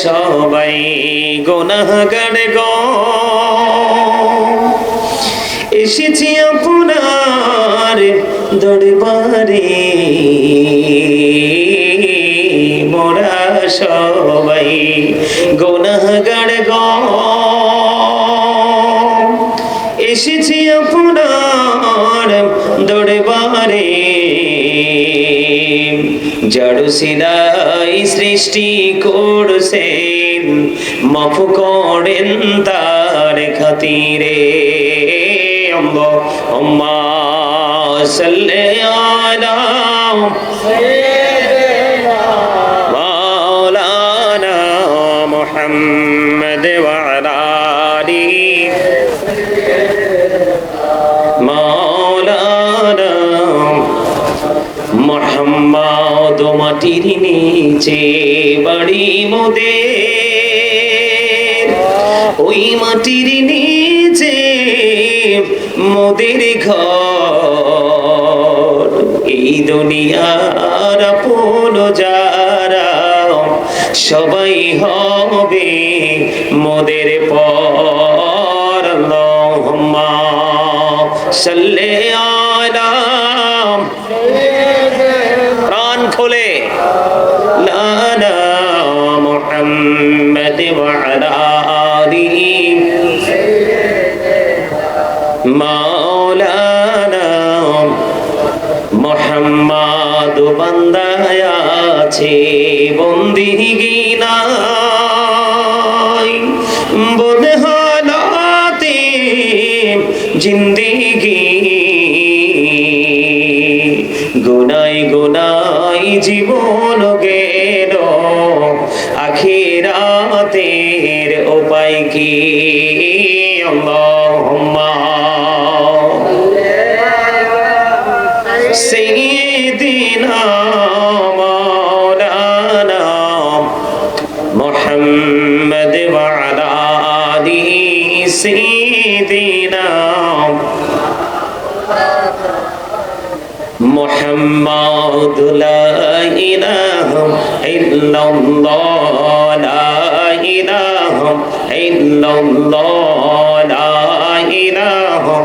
সবাই গুনাহগার গো, এসেছি আপনার দরবারে, মোরা সবাই গুনাহগার গো, এসেছি আপনার দরবারে। জড় সিলাই সৃষ্টি করছেন, মাফ করেন তার খাতিরে। আল্লাহুম্মা সাল্লি আলা সাইয়্যিদিনা মাওলানা মুহাম্মদ ওয়া আলা আলিহি মাওলানা মুহাম্মদ। মাটির নিচে বাড়ি মোদের, ওই মাটির নিচে মোদের ঘর। এই দুনিয়ার আপন যারা সবাই হবে মোদের পর। আল্লাহুম্মা সাল্লি আলা, প্রাণ খোলে লানা মুহাম্মদ ওয়া আলা আলিহি মাওলানা মুহাম্মদ। বান্দায় আছে বন্দিগিনাই, বদহালাতে জিন্দেগি, গুনাই গুনাই জীবন গেল, আখিরাতের উপায় কি? আল্লাহুম্মা সাইয়্যিদিনা মাওলানা মুহাম্মদ ওয়া আলা আলিহি সাইয়্যিদিনা মুহাম্মদ। লা ইলাহা ইল্লাল্লাহ, লা ইলাহা ইল্লাল্লাহ, লা ইলাহা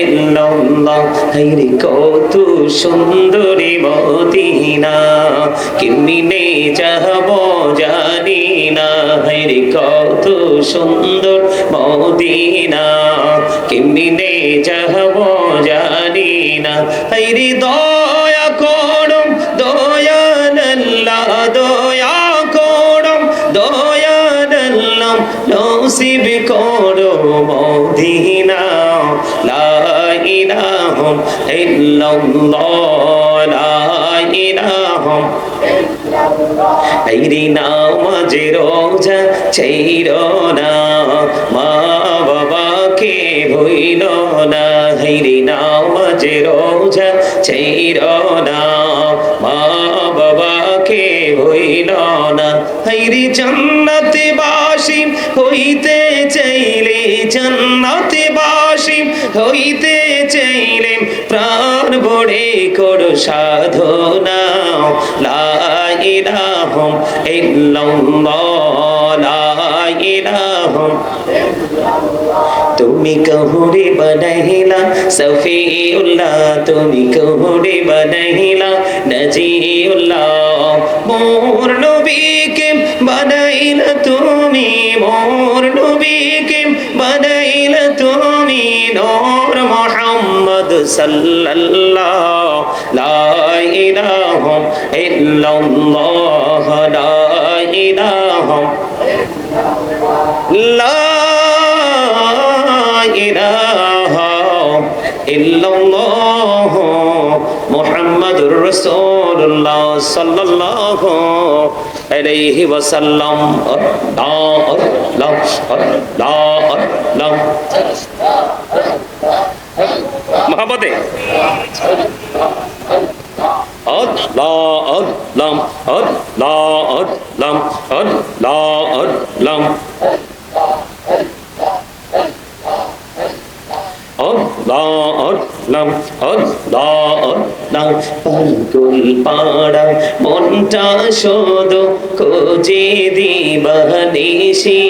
ইল্লাল্লাহ। হায়রে কত সুন্দরী মদিনা, কেমনে যাব জানি না। হায়রে কত সুন্দর মদিনা, কেমনে যাব জানি না। হায়রে দয়া করো দয়াল আল্লাহ, দয়া করো দয়াল আল্লাহ, নসিব করো মদিনা। লা ইলাহা ইল্লাল্লাহ, লা ইলাহা ইল্লাল্লাহ। হায়রে নামাজ রোজা ছাইরো না, মা বাবাকে ভুইলো না। হায়রে নামাজ রোজা ছাইরো না, মা বাবাকে ভুইলো না। হায়রে জান্নাতে বাসী হইতে চাইলে, জান্নাতে বাসী হইতে চাইলে প্রাণ ভরে করো সাধনা। লা ইলাহা ইল্লাল্লাহ, লা ইলাহা ইল্লাল্লাহ। তুমি কহুরে বানাইলা সফিউল্লাহ, তুমি কহুরে বানাইলা নজিউল্লাহ। মোর নবীকে বানাইলা তুমি, মোর নবীকে বানাইলা তুমি নূর মুহাম্মদ সাল্লাল্লাহ। লা ইলাহা ইল্লাল্লাহ, লা ইলাহা লা ইলাহা ইল্লাল্লাহ মুহাম্মাদুর রাসূলুল্লাহ সাল্লাল্লাহু আলাইহি ওয়াসাল্লাম। আল্লাহ আল্লাহ আল্লাহ মহব্বতে আল্লাহ আল্লাহ আল্লাহ আল্লাহ আল্লাহ আল্লাহ Allah Allah Allah লাম পাগল পাড়া মনটা শোধ খোঁজে দিবানিশি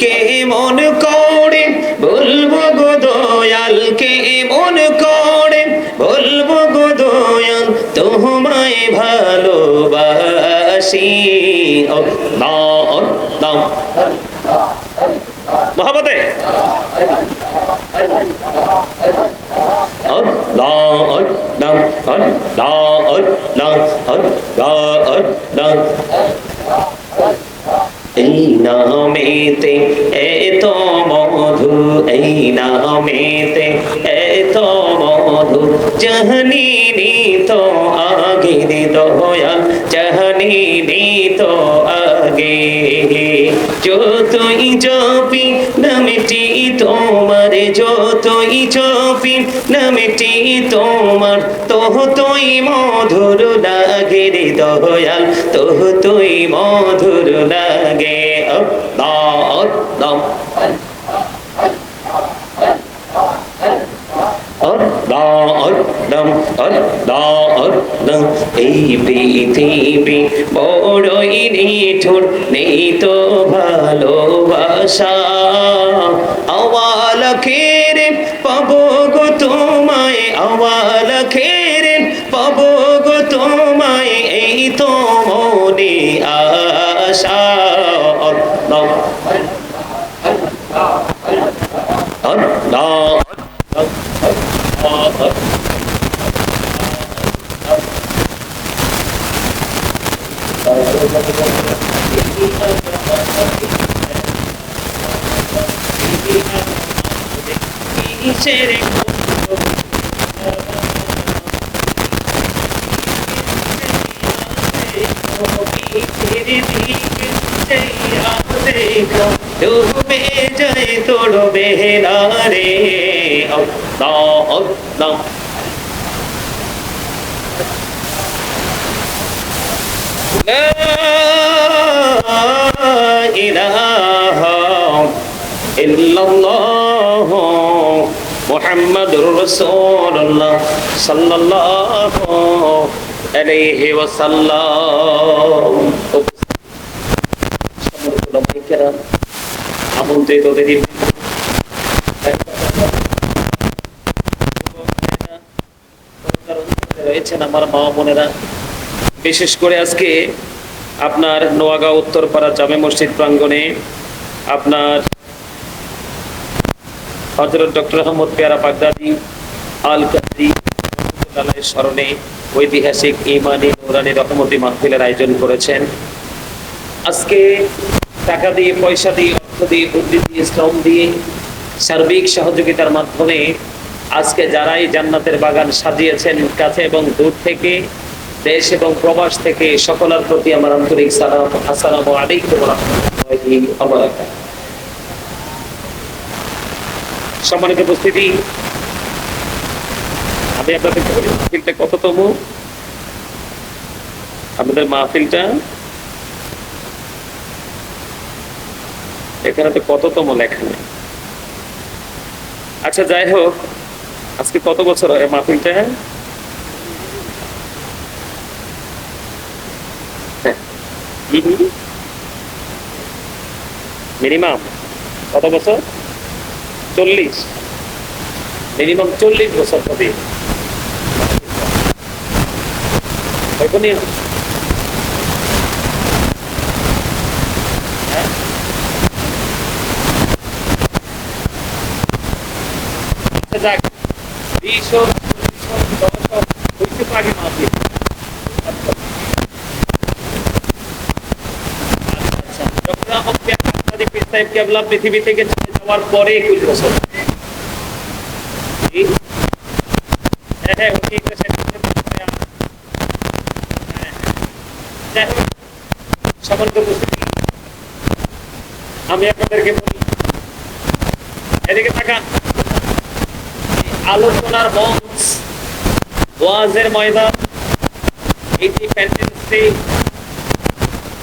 কেমন করে বলবো গো দয়াল কেমন করে বলবো গো দয়াল তোমায় ভালোবাসি আল্লাহ আল্লাহ মহাবতে আল্লাহ আল্লাহ আল্লাহ আল্লাহ আল্লাহ আল্লাহ এই নামেতে এত মধু এই নামেতে এত মধু জাহানিনি তো আগে দয়াল জাহানিনি তো আগে যতই জপি নামটি তোমার যতই জপি নামটি তোমার তোই মধুর লাগে রে দয়াল তোই মধুর লাগে আল্লাহ আল্লাহ এই পৃথিবী বড়ই নিঠুর নেই তো ভালোবাসা আওয়াল খেরে পাবো গো তোমায় আওয়াল খেরে পাবো গো তোমায় এই তো মনে আশা আল্লাহ আল্লাহ ডুবে যায় তোর বেহরা রে আল্লাহ আল্লাহ লা ইলাহা ইল্লাল্লাহ মুহাম্মাদুর রাসূলুল্লাহ সাল্লাল্লাহু আলাইহি ওয়াসাল্লাম আমন্ত্রিত অতিথি রয়েছেন আমার মা বোনেরা বিশেষ করে আজকে আপনার নোয়াগাঁও উত্তরপাড়া জামে মসজিদ প্রাঙ্গণে আপনার হযরত ডক্টর আহমদ পেয়ারা বাগদাদি আল কাদরি রাহমাতুল্লাহির স্মরণে ঐতিহাসিক ঈমানী নুরানী রহমতি মাহফিলের আয়োজন করেছেন। আজকে টাকা দিয়ে পয়সা দিয়ে অর্থ দিয়ে বুদ্ধি দিয়ে শ্রম দিয়ে সার্বিক সহযোগিতার মাধ্যমে আজকে যারাই জান্নাতের বাগান সাজিয়েছেন কাছে এবং দূর থেকে দেশ এবং প্রবাস থেকে সকলের প্রতি আমার আন্তরিক সালাম আসসালামু আলাইকুম ওয়া রাহমাতুল্লাহি ওয়া বারাকাতুহু। সম্মানিত উপস্থিতি, আমি আপনাদের মাহফিলটা কততম আপনাদের মাহফিলটা এখানে তো কততম লেখা নেই। আচ্ছা যাই হোক, আজকে কত বছর হয় মাহফিলটা? মিনিমাম কত বছর? 40। মিনিমাম 40 বছর হবে। যাক 20 আগে মাহফিল। পৃথিবী থেকে চলে যাওয়ার পরে 21 বছর। আমি আপনাদেরকে বলি, এদিকে তাকান, আলোচনার মঞ্চ, ওয়াজের ময়দান, এটি ফ্যান্টাসি,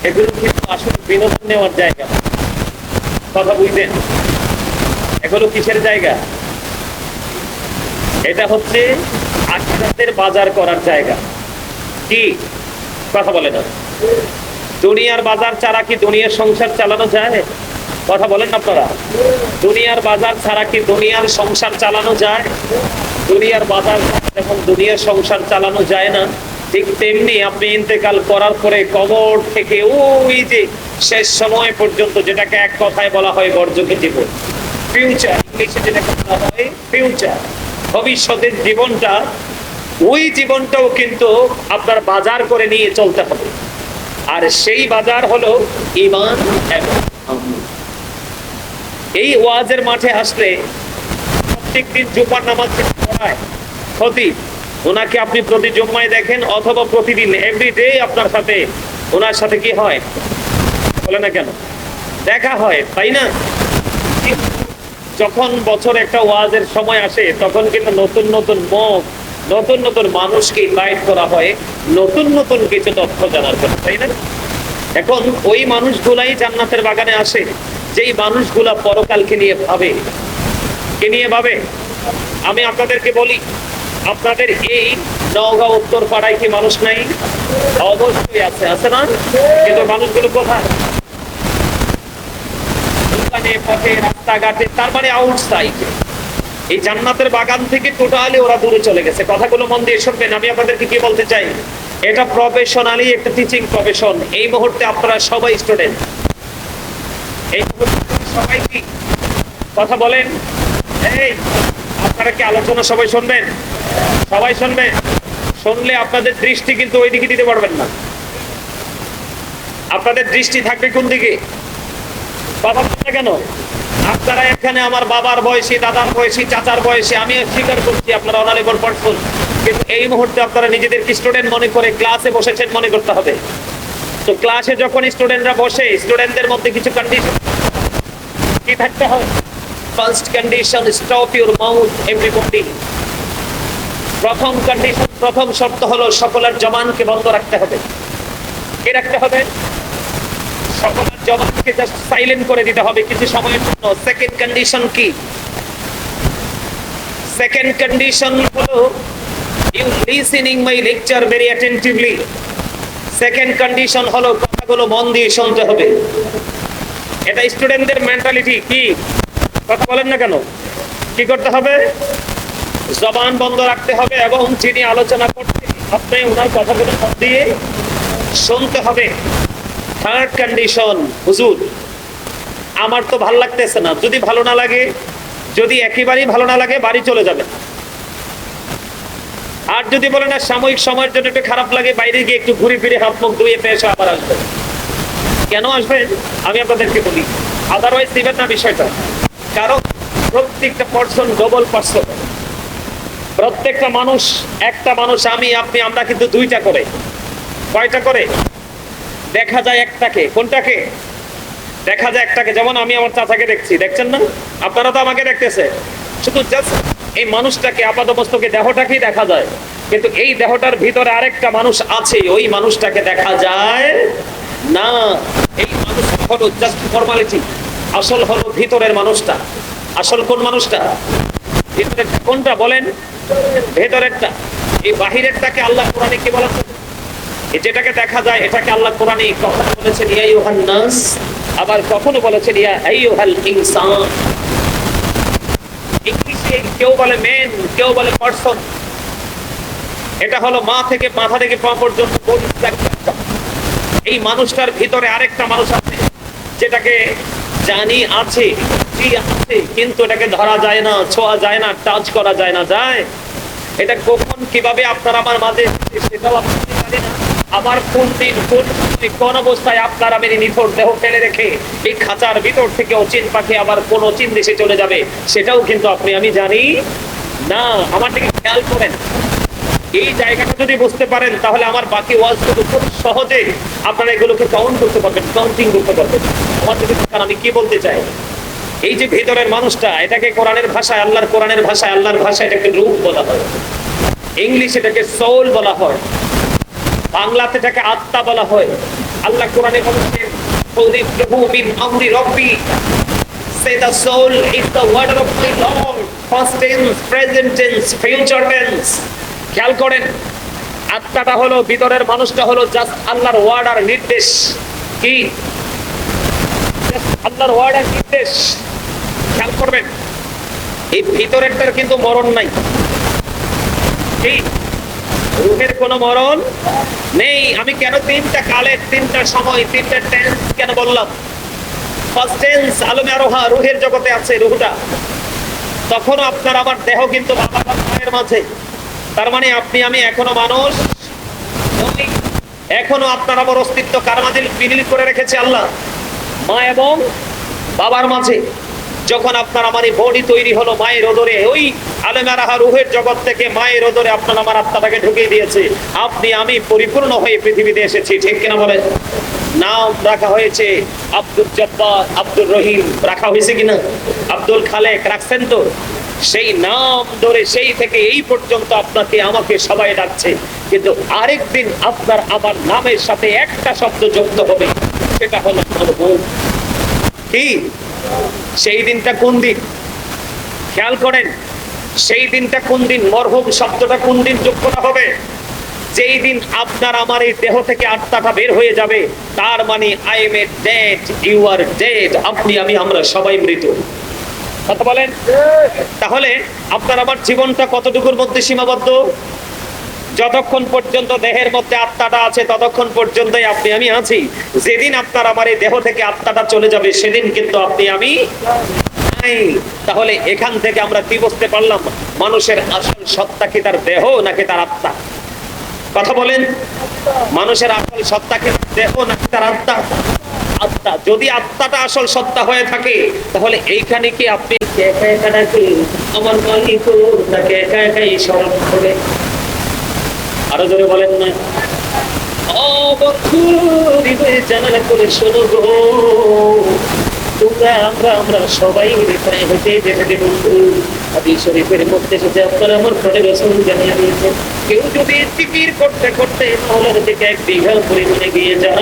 এগুলো কিন্তু আসলে বিনোদন নেওয়ার জায়গা। কথা বুঝলেন? এগুলো কিসের জায়গা? এটা হচ্ছে আখিরাতের বাজার করার জায়গা। কি কথা বলে না? দুনিয়ার বাজার ছাড়া কি দুনিয়ার সংসার চালানো যায়? কথা বলেন আপনারা। দুনিয়ার বাজার ছাড়া কি দুনিয়ার সংসার চালানো যায়? দুনিয়ার বাজার যখন দুনিয়ার সংসার চালানো যায় না, ঠিক তেমনি আপনি ইন্তেকাল করার পরে কবর থেকে ওই যে শেষ সময় পর্যন্ত, যেটাকে এক কথায় বলা হয় বর্জকে জীবন, ফিউচার, ইংলিশে যেটাকে বলা হয় ফিউচার, ভবিষ্যতের জীবনটা, ওই জীবনটাও কিন্তু আপনার বাজার করে নিয়ে চলতে হবে। আর সেই বাজার হলো ঈমান এবং আমল। এই ওয়াজের মাঠে আসলে প্রত্যেকদিন জুমার নামাজ পড়ায় খতিব, ওনাকে আপনি প্রতি জুম্মায় দেখেন অথবা প্রতিদিন এভরিডে আপনার সাথে ওনার সাথে কি হয় বলে না কেন, দেখা হয়, তাই না? যখন বছর একটা ওয়াজের সময় আসে তখন কিন্তু নতুন নতুন মুখ, নতুন নতুন মানুষকে ইনভাইট করা হয় নতুন নতুন কিছু তথ্য জানার জন্য, তাই না? এখন ওই মানুষগুলাই জান্নাতের বাগানে আসে যেই মানুষগুলা পরকালকে নিয়ে ভাবে। কে নিয়ে ভাবে? আমি আপনাদেরকে বলি, আপনাদের এই নওগাঁ উত্তর পাড়ায় কি মানুষ নাই? অবশ্যই আছে, আছে না? কিন্তু মানুষগুলো কোথায়? দোকানে, পথে, রাস্তাঘাটে, তার মানে আউটসাইড। এই জান্নাতের বাগান থেকে টোটালি ওরা দূরে চলে গেছে। কথাগুলো মন দিয়ে শুনবেন। আমি আপনাদেরকে কি বলতে চাই, এটা প্রফেশনালি একটা টিচিং প্রফেশন। এই মুহূর্তে আপনারা সবাই স্টুডেন্ট। এই মুহূর্তে সবাই কি কথা বলেন? এই আপনারা কি আলোচনা সবাই শুনবেন? সবাই শুনবেন। শুনলে আপনাদের দৃষ্টি কিন্তু ওই দিকে দিতে পারবেন না। আপনাদের দৃষ্টি থাকবে কোন দিকে? কথা বলেন না কেন? আপনারা এখানে আমার বাবার বয়সী, দাদার বয়সী, চাচার বয়সী, আমি স্বীকার করছি আপনারা অনারেবল পারসন, কিন্তু এই মুহূর্তে আপনারা নিজেদেরকে স্টুডেন্ট মনে করে ক্লাসে বসেছেন মনে করতে হবে। তো ক্লাসে যখন স্টুডেন্টরা বসে, স্টুডেন্টদের মধ্যে কিছু কন্ডিশন কি থাকতে হয়? First condition, stop your mouth everybody. প্রথম কন্ডিশন, প্রথম শর্ত হলো সকলের জবানকে বন্ধ রাখতে হবে। কি রাখতে হবে? সকলের জবানকে জাস্ট সাইলেন্ট করে দিতে হবে কিছু সময়ের জন্য। সেকেন্ড কন্ডিশন কি? সেকেন্ড কন্ডিশন হলো you listening my lecture very attentively. Second condition হলো কথাগুলো মন দিয়ে শুনতে হবে। এটা স্টুডেন্টদের মেন্টালিটি। কি কথা বলেন না কেন? কি করতে হবে? জবান বন্ধ রাখতে হবে এবং যিনি আলোচনা করছেন আপনি ওনার কথাগুলো মন দিয়ে শুনতে হবে। থার্ড কন্ডিশন, হুজুর আমার তো ভালো লাগতেছে না। যদি ভালো না লাগে, যদি একেবারেই ভালো না লাগে, বাড়ি চলে যাবে। আর যদি বলে না সাময়িক সময়ের জন্য একটু খারাপ লাগে, বাইরে গিয়ে একটু ঘুরে ফিরে হাত মুখ ধুয়ে এসে আবার আসবে। কেন আসবেন আমি আপনাদেরকে বলি, আদারওয়াইজ দিবেন না বিষয়টা। কারণ প্রত্যেকটা পার্সন ডবল পার্সন। প্রত্যেকটা মানুষ, একটা মানুষ আমি আপনি, আমরা কিন্তু দুইটা করে। কয়টা করে? দেখা যায় একটাকে। কোনটাকে দেখা যায়? একটাকে। যেমন আমি আমার চাচাকে দেখছি, দেখছেন না? আপনারা তো আমাকে দেখতেছে। শুধু জাস্ট এই মানুষটাকে, আপাতমস্তকে দেহটাকেই দেখা যায়, কিন্তু এই দেহটার ভিতরে আরেকটা মানুষ আছে, ওই মানুষটাকে দেখা যায় না। এই মানুষটা হলো জাস্ট ফর্মালিটি, আসল হলো ভিতরের মানুষটা। আসল কোন মানুষটা? ভিতরের কোনটা বলেন? ভেতরেরটা। এই বাহিরেরটাকে আল্লাহ কোরআনে কি বলেছেন? যেটাকে দেখা যায় এটাকে আল্লাহ কোরআনে কখনো বলেছেন ইয়া আইয়ুহান নাস, আবার কখনো বলেছেন ইয়া আইয়ুহাল ইনসান। ইংলিশে কেউ বলে মেন, কেউ বলে পারসন। এটা হলো মাথা থেকে পা পর্যন্ত। এই মানুষটার ভিতরে আরেকটা মানুষ আছে, যেটাকে জানি আছে, কিন্তু এটাকে ধরা যায় না, ছোঁয়া যায় না, টাচ করা যায় না। যায় এটা কখন কিভাবে আপনার আমার মাঝে, সেটাও আপনি জানি না। আমার কোন দিন কোন অবস্থায় আপনার আমি নিথর দেহ ফেলে রেখে এই খাঁচার ভিতর থেকে অচিন পাখি আবার কোন অচিন দেশে চলে যাবে, সেটাও কিন্তু আপনি আমি জানি না। আমার দিকে খেয়াল করেন। এই জায়গাটা যদি বুঝতে পারেন তাহলে আমার বাকি ওয়াজগুলো খুব সহজে আপনারা এগুলোকে কাউন্ট করতে পারবেন, কাউন্টিং করতে পারবেন। আমার যদি আমি কি বলতে চাই, এই যে ভেতরের মানুষটা, এটাকে কোরআনের ভাষায়, আল্লাহর কোরআনের ভাষায়, আল্লাহর ভাষায় এটাকে রূহ বলা হয়। ইংলিশ এটাকে সোল বলা হয়। বাংলাতে এটাকে আত্মা বলা হয়। আল্লাহ কোরআনে বলেছেন say the soul is the word of my Lord, past tense, present tense, future tense. খেয়াল করেন, আত্মাটা হলো, ভিতরের মানুষটা হলো জাস্ট আল্লাহর ওয়ার্ড আর নির্দেশ। কি? আল্লাহর ওয়ার্ড আর নির্দেশ। খেয়াল করবেন, এই ভিতরেরটার কিন্তু মরণ নাই। কি? রূহের কোনো মরণ নেই। আমি কেন তিনটা কালের, তিনটা সময়, তিনটা টেন্স কেন বললাম? ফার্স্ট টেন্স আলমে আরোহা, রূহের জগতে আছে রূহটা। তখনও আপনার আমার দেহ কিন্তু বাবা মায়ের মাঝে। তার মানে আপনি আমি এখনো মানুষ, এখনো আপনার আমার অস্তিত্ব কার মাঝে বিলীন করে রেখেছে আল্লাহ? মা এবং বাবার মাঝে। যখন আপনার আমার এই বডি তৈরি হলো মায়ের ওদরে, ওই আলেমে আরোহা রূহের জগৎ থেকে মায়ের ওদরে আপনার আমার আত্মাটাকে ঢুকিয়ে দিয়েছে। আপনি আমি পরিপূর্ণ হয়ে পৃথিবীতে এসেছি, ঠিক কিনা বলেন? নাম রাখা হয়েছে আব্দুল জব্বার, আব্দুর রহিম রাখা হয়েছে কিনা? আব্দুল খালেক রাখছেন তো? সেই নাম ধরে সেই থেকে এই পর্যন্ত আপনাকে আমাকে সবাই ডাকছে। কিন্তু আরেকদিন আপনার আমার নামের সাথে একটা শব্দ যুক্ত হবে, সেটা হলো মরহুম। কি? সেই দিনটা কোন দিন? খেয়াল করেন, সেই দিনটা কোন দিন? মরহুম শব্দটা কোন দিন যোগ করা হবে? যেই দিন আপনার আমার এই দেহ থেকে আত্মাটা বের হয়ে যাবে। তার মানে I am a dead, you are dead. আপনি আমি আমরা সবাই মৃত। কথা বলেন। তাহলে আপনার আমার জীবনটা কতটুকুর মধ্যে সীমাবদ্ধ? যতক্ষণ পর্যন্ত দেহের মধ্যে আত্মাটা আছে ততক্ষণ পর্যন্তই আপনি আমি আছি। যেদিন আপনার আমার এই দেহ থেকে আত্মাটা চলে যাবে সেদিন কিন্তু আপনি আমি নাই। তাহলে এখান থেকে আমরা কি বুঝতে পারলাম? মানুষের আসল সত্তা কি তার দেহ নাকি তার আত্মা? কথা বলেন। মানুষের আসল সত্তা কি দেহ নাকি তার আত্মা? আত্মা। যদি আত্মাটা আসল সত্তা হয়ে থাকে তাহলে এইখানে কি আপনি একা একা নাকি আমার মালিক তাকে একা একাই স্মরণ করে? আরো জোরে বলেন না। ও বন্ধু, হৃদয়ে জানালা করে শোনো গো, তোমরা আমরা সবাই রেখায় হেঁটে যেতে বন্ধু। হাদিস শরীফের মধ্যে এসেছে, আপনারা আমার ঘরে রাসূল জানিয়ে দিয়েছেন, কেউ যদি জিকির করতে করতে মাওলার দিকে এক বিঘা পরিমাণে গিয়ে যায়,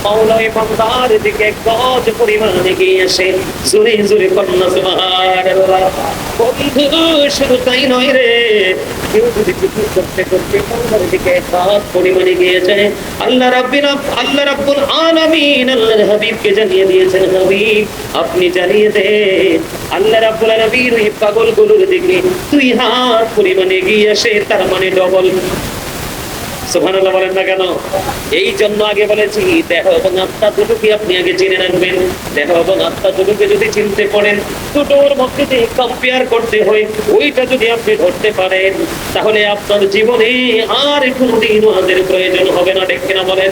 মাওলা বান্দার দিকে এক গজ পরিমাণে গিয়ে আসে, জোরে জোরে কন্যা সুবহানাল্লাহ। বন্ধু শুধু তাই নয় রে, কেউ যদি জিকির করতে করতে মাওলার দিকে এক গজ পরিমাণে গিয়ে যায়, আল্লাহ রাব্বুল আলামিন আল্লাহর হাবিবকে জানিয়ে দিয়েছেন, হাবিব আপনি জানিয়ে দেন আল্লাহ রাব্বুল আলামিন ওই পাগলগুলোর দিকে 2 হাত পরিমাণে গিয়ে আসে, তার মানে ডবল। সুবহানাল্লাহ বলেন না কেন? এই জন্য আগে বলেছি দেহ এবং আত্মা দুটোকে আপনি আগে জেনে রাখবেন। দেহ এবং আত্মা দুটোকে যদি চিনতে পারেন, দুটোর মধ্যে যে কম্পেয়ার করতে হয় ওইটা যদি আপনি ধরতে পারেন, তাহলে আপনার জীবনে আর কোনোদিন ওয়াজের প্রয়োজন হবে না, ঠিক কিনা বলেন?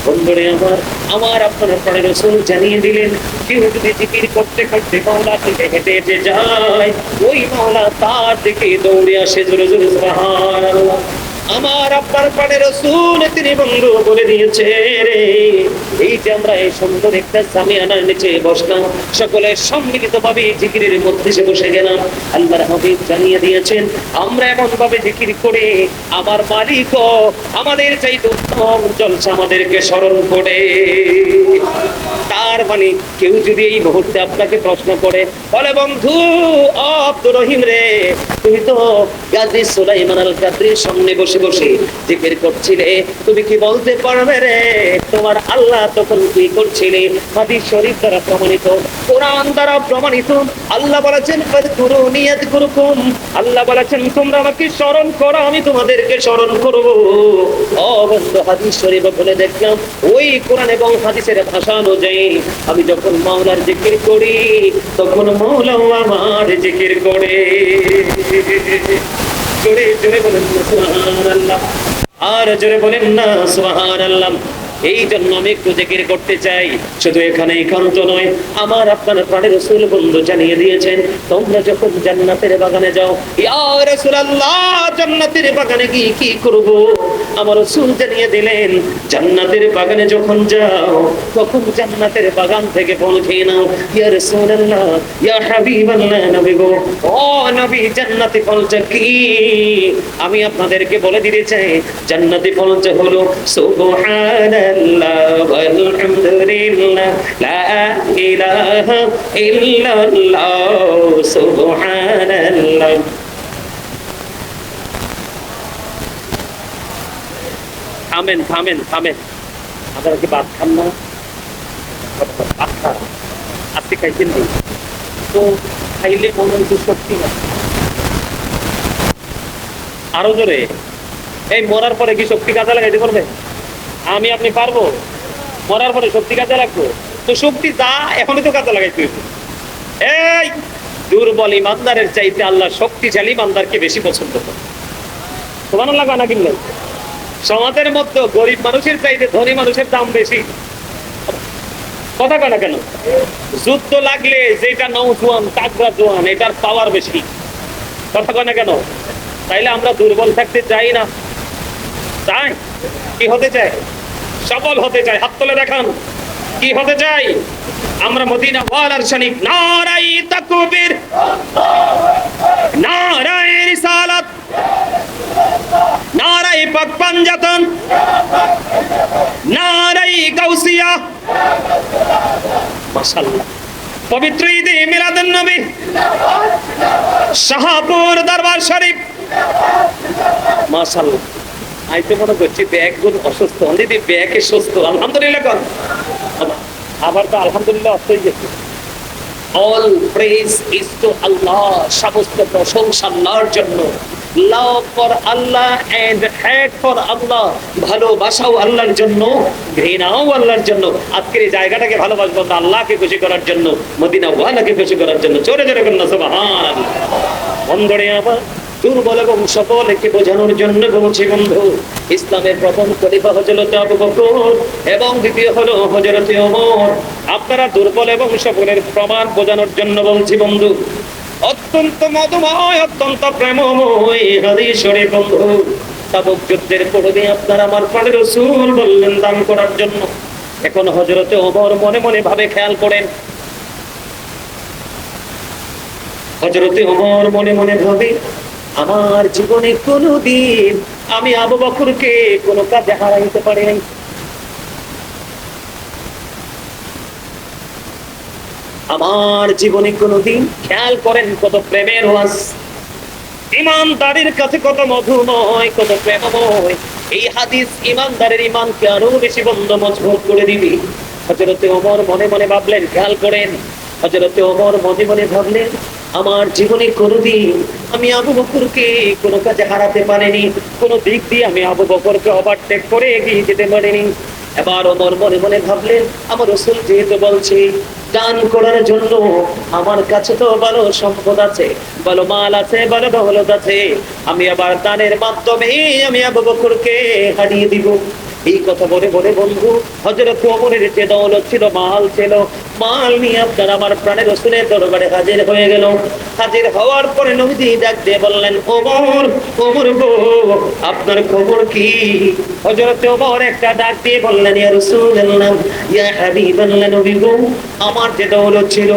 বন্ধুরে আমার আপনার পরে রাসূল জানিয়ে দিলেন, কেউ যদি জিকির করতে করতে মাওলার দিকে হেঁটে হেঁটে যায়, ওই মাওলা তার দিকে দৌড়ে আসে, জোরে জোরে সুবহানাল্লাহ। আমার আপনার পরে রাসূল তিনি বন্ধু বলে দিয়েছে রে, এই যে আমরা এই সুন্দর একটা জামিয়ানার নিচে বসলাম, সকলে সম্মিলিত ভাবে জিকিরের মধ্যে বসে গেলাম, আল্লাহর হাবিব জানিয়ে দিয়েছেন আমরা এমন ভাবে জিকির করে আমার মালিক আমাদের চাইতে উত্তম জলসা আমাদেরকে স্মরণ করে। তার মানে কেউ যদি এই মুহূর্তে আপনাকে প্রশ্ন করে বলে, বন্ধু আব্দুর রহিম রে, তুমি তো গাজী সুলাইমান আল কাদরির সামনে বসে বসে জিকির করছিলে, তুমি কি বলতে পারবে রে তোমার আল্লাহ তখন কি করছিলে? হাদিস শরীফ দ্বারা প্রমাণিত, কোরআন দ্বারা প্রমাণিত। আল্লাহ বলেছেন ফাযকুরুনি আযকুরুকুম, আল্লাহ বলেছেন তোমরা আমাকে স্মরণ করো, আমি তোমাদেরকে স্মরণ করব। ও বন্ধু, হাদিস শরীফ বলে দেখলাম ওই কোরআন এবং হাদিসের ভাষা অনুযায়ী আমি যখন মাওলার জিকির করি তখন মাওলাও আমার জিকির করে। জোরে জোরে বলেন সুবহানাল্লাহ, আর জোরে বলেন না সুবহানাল্লাহ। এই জন্য আমি একটু জিকির করতে চাই। শুধু এখানে একান্ত নয়, আমার আপনার প্রাণের রাসূল বন্ধু জানিয়ে দিয়েছেন, তোমরা যখন জান্নাতের বাগানে যাও, ইয়া রাসূলুল্লাহ জান্নাতের বাগানে গিয়ে কি করব? আমার রাসূল জানিয়ে দিলেন, জান্নাতের বাগানে যখন যাও তখন জান্নাতের বাগান থেকে ফল খেয়ে নাও। ইয়া রাসূলুল্লাহ, ইয়া হাবিবাল্লাহ, নবী গো, ও নবী, জান্নাতি ফলটা কি? আমি আপনাদেরকে বলে দিতে চাই, জান্নাতি ফলটা হলো সুবহানাল্লাহ walhamdulillah la ilaha illallah subhanallah। থামেন থামেন থামেন, আপনারা কি ভাত খান না? ভাত খান, আজকে খাইছেন নি? তো খাইলে মনে হইতো শক্তি না। আরো জোরে, এই মরার পরে কি শক্তি কাজে লাগাইতে পারবে? আমি আপনি পারবো? মরার পরে শক্তি কাজে লাগবো? তো শক্তি যা এখনই তো কাজে লাগাইতে হইবে। এই দুর্বল ইমানদারের চাইতে আল্লাহ শক্তিশালী ইমানদারকে বেশি পছন্দ করে। সুবহানাল্লাহ না কিনলেন? সমাজের মধ্যে গরিব মানুষের চাইতে ধনী মানুষের দাম বেশি। কথা কয় না কেন? যুদ্ধ লাগলে যেটা নৌজোয়ান তাগড়া জোয়ান এটার পাওয়ার বেশি। কথা কয় না কেন? তাইলে আমরা দুর্বল থাকতে চাই না? চাই? কি হতে চাই? সবল হতে চাই। হাত তুলে দেখান কি হতে চাই? আমরা মদিনা ওয়ালার শরীফ নারাই তাকবীর, নারাই রিসালাত, নারাই পাক পাঞ্জাতন, নারাই গাউসিয়া। মাশাআল্লাহ। পবিত্র ঈদে মিলাদুন নবী, শাহপুর দরবার শরীফ। মাশাআল্লাহ। আইতে মনে করছি ব্যাগগুলো অসুস্থ, অলরেডি ব্যাগে সুস্থ। আলহামদুলিল্লাহ কর। আবার তো আলহামদুলিল্লাহ অর্থ হয়ে গেছে। All praise is to Allah, সমস্ত প্রশংসা আল্লাহর জন্য। Love for Allah and hate for Allah, ভালোবাসাও আল্লাহর জন্য, ঘৃণাও আল্লাহর জন্য। আজকের এই জায়গাটাকে ভালোবাসবো না, আল্লাহকে খুশি করার জন্য, মদিনা ওয়ালাকে খুশি করার জন্য। জোরে জোরে বলুন সুবহানাল্লাহ। বন্ধুরে আবার দুর্বল এবং সকলকে বোঝানোর জন্য বলছি বন্ধু, ইসলামের প্রথম খলিফা হযরত আবু বকর এবং দ্বিতীয় হলো হযরত ওমর। আপনারা দুর্বল এবং সকলের প্রমাণ বোঝানোর জন্য বলছি বন্ধু। অত্যন্ত মধুময়, অত্যন্ত প্রেমময় হাদিস শরীফ বন্ধু। তাবুক যুদ্ধের পূর্বে আপনারা আমার প্রাণের রাসূল বললেন দান করার জন্য। এখন হযরত ওমর মনে মনে ভাবে, খেয়াল করেন, হযরত ওমর মনে মনে ভাবে, আমার জীবনে কোনোদিন আমি আবু বকরকে কোনো কাজে হারাইতে পারি নাই। আমার জীবনে কোনোদিন, খেয়াল করেন কত প্রেমের ওয়াজ, ইমানদারের কাছে কত মধুময়, কত প্রেমময়। এই হাদিস ইমানদারের ইমানকে আরো বেশি বন্ধ মজবুত করে দিবি। হযরত ওমর মনে মনে ভাবলেন, খেয়াল করেন, হযরত ওমর মনে মনে ভাবলেন, আমার জীবনে কোনোদিন আমি আবু বকরকে কোনো কাজে হারাতে পারিনি, কোনো দিক দিয়ে আমি আবু বকরকে ওভারটেক করে এগিয়ে যেতে পারিনি। এবার ওমর মনে মনে ভাবলেন, আমার রাসূল যেহেতু বলছে দান করার জন্য, আমার কাছে তো ভালো সম্পদ আছে, ভালো মাল আছে, ভালো দৌলত আছে, আমি আবার দানের মাধ্যমে আমি আবু বকরকে হারিয়ে দিব। এই কথা বলে বলে বন্ধু হযরত ওমরের যে দৌলত ছিল, মাল ছিল, মাল নিয়ে আপনার আমার প্রাণের রাসূলের দরবারে হাজির হয়ে গেল। হাজির হওয়ার পরে নবীজি ডাক দিয়ে বললেন, ওমর, ওমর গো, আপনার খবর কি? হযরত ওমর একটা ডাক দিয়ে বললেন, ইয়া রাসূলুল্লাহ, ইয়া হাবিবাল্লাহ, নবী গো, আমার যে দৌলত ছিল,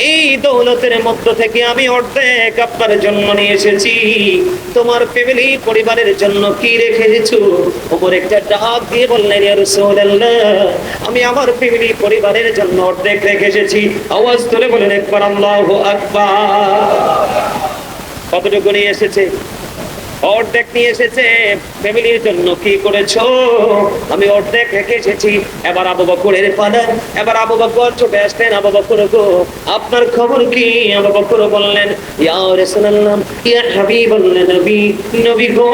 এই দৌলতের মধ্য থেকে আমি অর্ধেক আপনার জন্য নিয়ে এসেছি। তোমার ফ্যামিলি পরিবারের জন্য কি রেখে এসেছো? ওমর একটা ডাক দিয়ে বললেন, ইয়া রাসূলুল্লাহ, আমি আমার ফ্যামিলি পরিবারের জন্য অর্ধেক রেখে এসেছি। আওয়াজ তুলে বলেন একবার আল্লাহু আকবার। কতটুকু নিয়ে এসেছে? অর্ধেক নিয়ে এসেছে। ফ্যামিলির জন্য কি করেছো? আমি অর্ধেক রেখে এসেছি। এবার আবু বকরের পালা। এবার আবু বকর ছুটে আসলেন, আবু বকর গো, আপনার খবর কি? আবু বকর বললেন, ইয়া রাসূলুল্লাহ, ইয়া হাবিবাল্লাহ, নবী, নবী গো,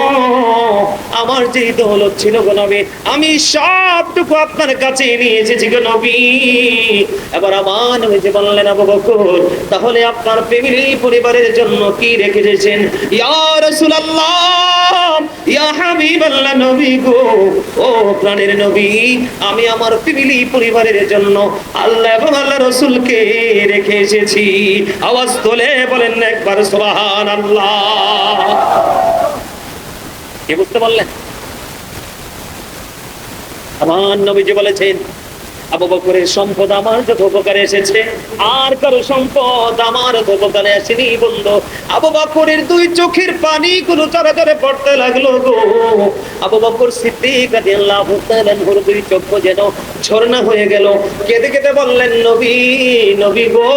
আমার যে দৌলত ছিল গো নবী, আমি সবটুকু আপনার কাছে নিয়ে এসেছি গো নবী। এবার আমার নবীজি বললেন, আবু বকর, তাহলে আপনার ফ্যামিলি পরিবারের জন্য কি রেখে এসেছেন? ইয়া রাসূলুল্লাহ, ইয়া হাবিবাল্লাহ, নবী গো, ও প্রাণের নবী, আমি আমার ফ্যামিলি পরিবারের জন্য আল্লাহ এবং আল্লাহ রাসূলকে রেখে এসেছি। আওয়াজ তুলে বলেন একবার সুবহানাল্লাহ। কি বুঝতে পারলেন? আমার নবীজি বলেছেন, আবু বকরের সম্পদ আমার যত উপকারে এসেছে, আর কারো সম্পদ আমার যত উপকারে আসেনি বন্ধু। আবু বকরের দুই চোখের পানি গুলো চড়া চড়ে পড়তে লাগলো গো। আবু বকর সিদ্দিক রাদিয়াল্লাহু তাআলা আনহুর দুই চক্ষু যেন ঝর্ণা হয়ে গেল। কেঁদে কেঁদে বললেন, নবী, নবী গো,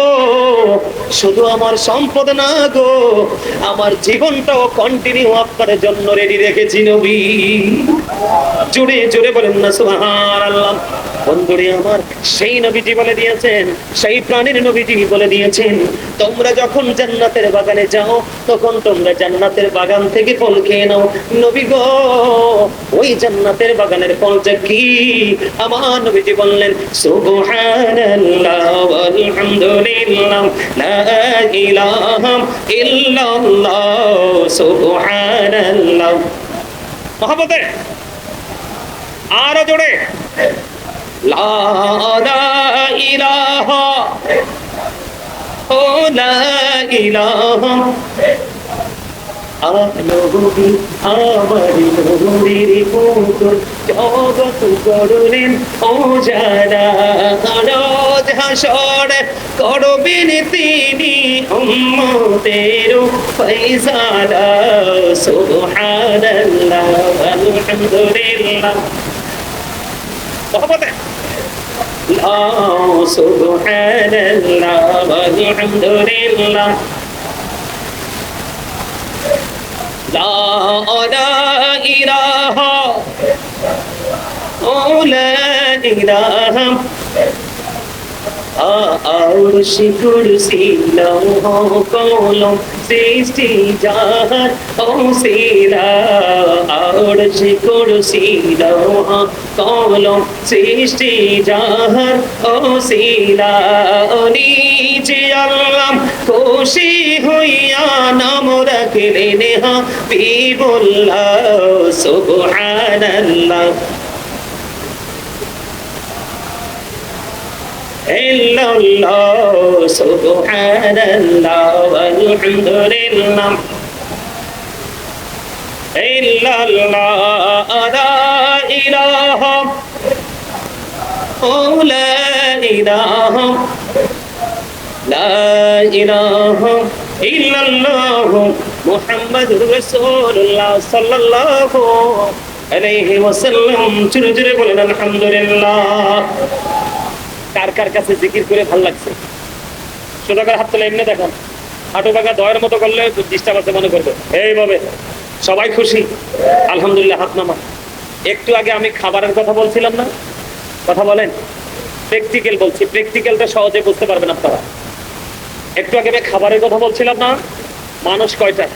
শুধু আমার সম্পদ না গো, আমার জীবনটাও কন্টিনিউ আপনার জন্য রেডি রেখেছি নবী। জোরে জোরে বলেন না সুবহানাল্লাহ। বন্ধুরে আমার, সেই নবীজি বলে দিয়েছেন, সেই প্রাণীর নবীজি বলে দিয়েছেন, তোমরা যখন জান্নাতের বাগানে যাও তখন তোমরা জান্নাতের বাগান থেকে ফল খেয়ে নাও। নবী গো, ওই জান্নাতের বাগানের ফলটা কি? আমার নবীজি বললেন, সুবহানাল্লাহ ওয়ালহামদুলিল্লাহ লা ইলাহা ইল্লাল্লাহ সুবহানাল্লাহ। মহব্বতে আরো জোরে, লা ইলাহা ও লা ইলাহা নবী আমার নবীর পুত্র জগৎ করলেন ও যারা রোজ হাসর করবেন তিনি উম্মতের ফয়সালা সুবহানাল্লাহ আলহামদুলিল্লাহ। মহব্বতে লা সুবহানাল্লাহ আলহামদুলিল্লাহ লা ইলাহা ও লা ইলাহা আরশ কুরসি লৌহ কলম সৃষ্টি জাহান ও সিরা। আরশ কুরসি লৌহ কলম সৃষ্টি জাহান ও সিরা। নিচে আল্লাহ খুশি হইয়া নাম রাখলেন হাবিবুল্লাহ সুবহানাল্লাহ ইল্লাল্লাহ সুবহানাল্লাহ আলহামদুলিল্লাহ ইল্লাল্লাহ লা ইলাহা ও লা ইলাহা লা ইলাহা ইল্লাল্লাহ মুহাম্মাদুর রাসূলুল্লাহ সাল্লাল্লাহু আলাইহি ওয়াসাল্লাম। জোরে জোরে বলেন আলহামদুলিল্লাহ। কার কার কাছে জিকির করে ভালো লাগছে? সোজা হাত তোলা, এমনি দেখান, হাঁটু পাকা দয়ের মতো করলে ডিস্টার্ব আছে মনে করবে, এইভাবে। সবাই খুশি? আলহামদুলিল্লাহ, হাত নামা। একটু আগে আমি খাবারের কথা বলছিলাম না? কথা বলেন। প্র্যাকটিক্যাল বলছি, প্র্যাকটিক্যালটা সহজে বুঝতে পারবেন আপনারা। একটু আগে আমি খাবারের কথা বলছিলাম না? মানুষ কয়টা?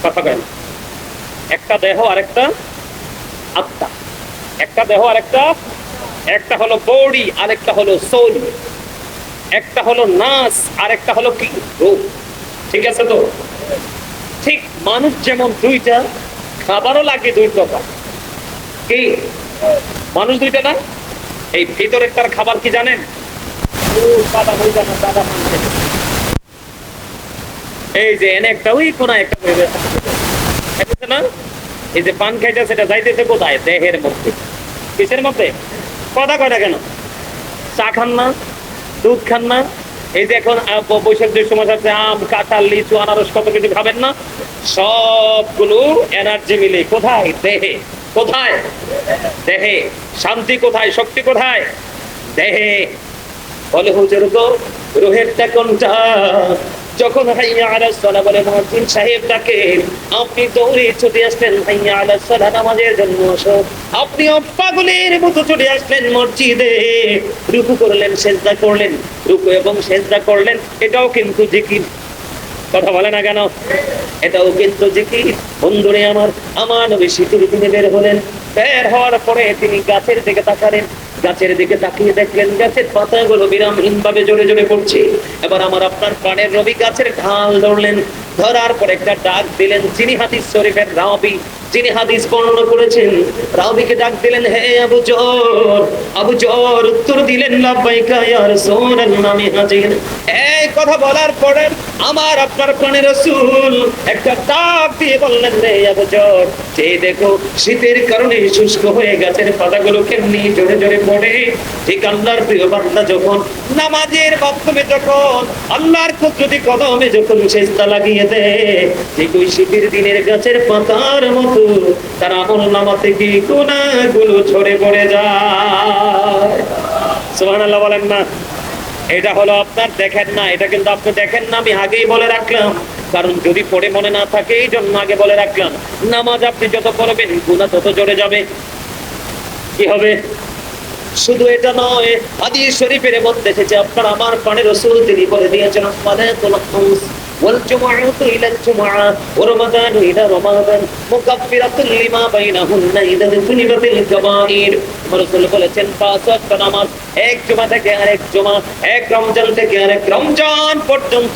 কথা কয়, একটা দেহ আর একটা আত্মা। একটা দেহ আর একটা হলো বডি আর একটা হলো সোল। একটা হলো নাস আর একটা হলো কি রূহ। ঠিক আছে তো? ঠিক মানুষ যেমন দুইটা, খাবারও লাগে দুই প্রকার। কি মানুষ দুইটা না? এই ভিতরের তার খাবার কি জানেন? এই যে এনে একটা, ওই কোনা একটা না, এই যে পান খাইটা, সেটা যাইতেছে কোথায়? দেহের মধ্যে। কিসের মধ্যে? কথা কয়টা কেন? চা খান না, দুধ খান না? এই যে এখন বৈশাখ যে সময় আছে, আম, কাঁঠাল, লিচু, আনারস, কত কিছু খাবেন না? সবগুলো এনার্জি মিলে কোথায়? দেহে। কোথায়? দেহে। শান্তি কোথায়? শক্তি কোথায়? দেহে। বলে হুজুর গো, রুহেরটা কোনটা? যখন হাইয়া আলাস সালাহ বলে মুয়াজ্জিন সাহেব ডাকে, আপনি দৌড়ে ছুটে আসলেন হাইয়া আলাস সালাহ নামাজের জন্য আসো। আপনি পাগলের মতো ছুটে আসলেন মসজিদে, রুকু করলেন, সিজদা করলেন, রুকু এবং সিজদা করলেন, এটাও কিন্তু জিকির। কথা বলে না কেন? এটাও কিন্তু জিকির। বন্ধুরে আমার নবী শীতের দিনে বের হলেন। বের হওয়ার পরে তিনি গাছের দিকে তাকালেন। গাছের দিকে তাকিয়ে দেখলেন গাছের পাতাগুলো বিরামহীন ভাবে জোরে জোরে পড়ছে। এবার আমার আপনার প্রাণের নবী গাছের ঢাল ধরলেন। ধরার পর একটা ডাক দিলেন, যিনি হাদিস শরীফের রাবী, যিনি হাদিস বর্ণনা করেছেন, রাবীকে ডাক দিলেন, হে আবু জর। আবু জর উত্তর দিলেন, লাব্বাইকা ইয়া রাসূলুল্লাহ, আমি হাজির। এই কথা বলার পরে আমার আপনার প্রাণের রাসূল একটা ডাক দিয়ে বললেন, রে আবু জর, যে দেখো শীতের কারণে শুষ্ক হয়ে গাছের পাতাগুলো কেমনি জোরে জোরে পড়ে। ঠিক আল্লাহর প্রিয় বান্দা যখন নামাজের মাধ্যমে, যখন আল্লাহর কুদরতি কদমে যখন সিজদা লাগিয়ে দিয়ে দেয়, ঠিক ওই শীতের দিনের গাছের পাতার মতো তার আমল নামা থেকে গুনাহগুলো ঝরে পড়ে যায়। সুবহানাল্লাহ বলেন না। এটা হলো আপনার দেখেন না, এটা কিন্তু আপনি দেখেন না, আমি আগেই বলে রাখলাম, কারণ যদি পড়ে মনে না থাকে এই জন্য আগে বলে রাখলাম। নামাজ আপনি যত পড়বেন গুনাহ তত জড়ে যাবে। কি হবে? শুধু এটা নয়, হাদিস শরীফের মধ্যে এসেছে আপনার আমার প্রাণের রাসূল তিনি বলে দিয়েছেন, সালাতুল খামস ওয়াল জুমআতু ইলা জুমআ ওয়া রমাদানু ইলা রমাদান মুকাফফিরাতুল লিমা বাইনাহুন্না ইযা তুনিবাতিল কাবাইর। রাসূল বলেছেন পাঁচ ওয়াক্ত নামাজ এক জুমা থেকে আরেক জুমা, এক রমজান থেকে আরেক রমজান পর্যন্ত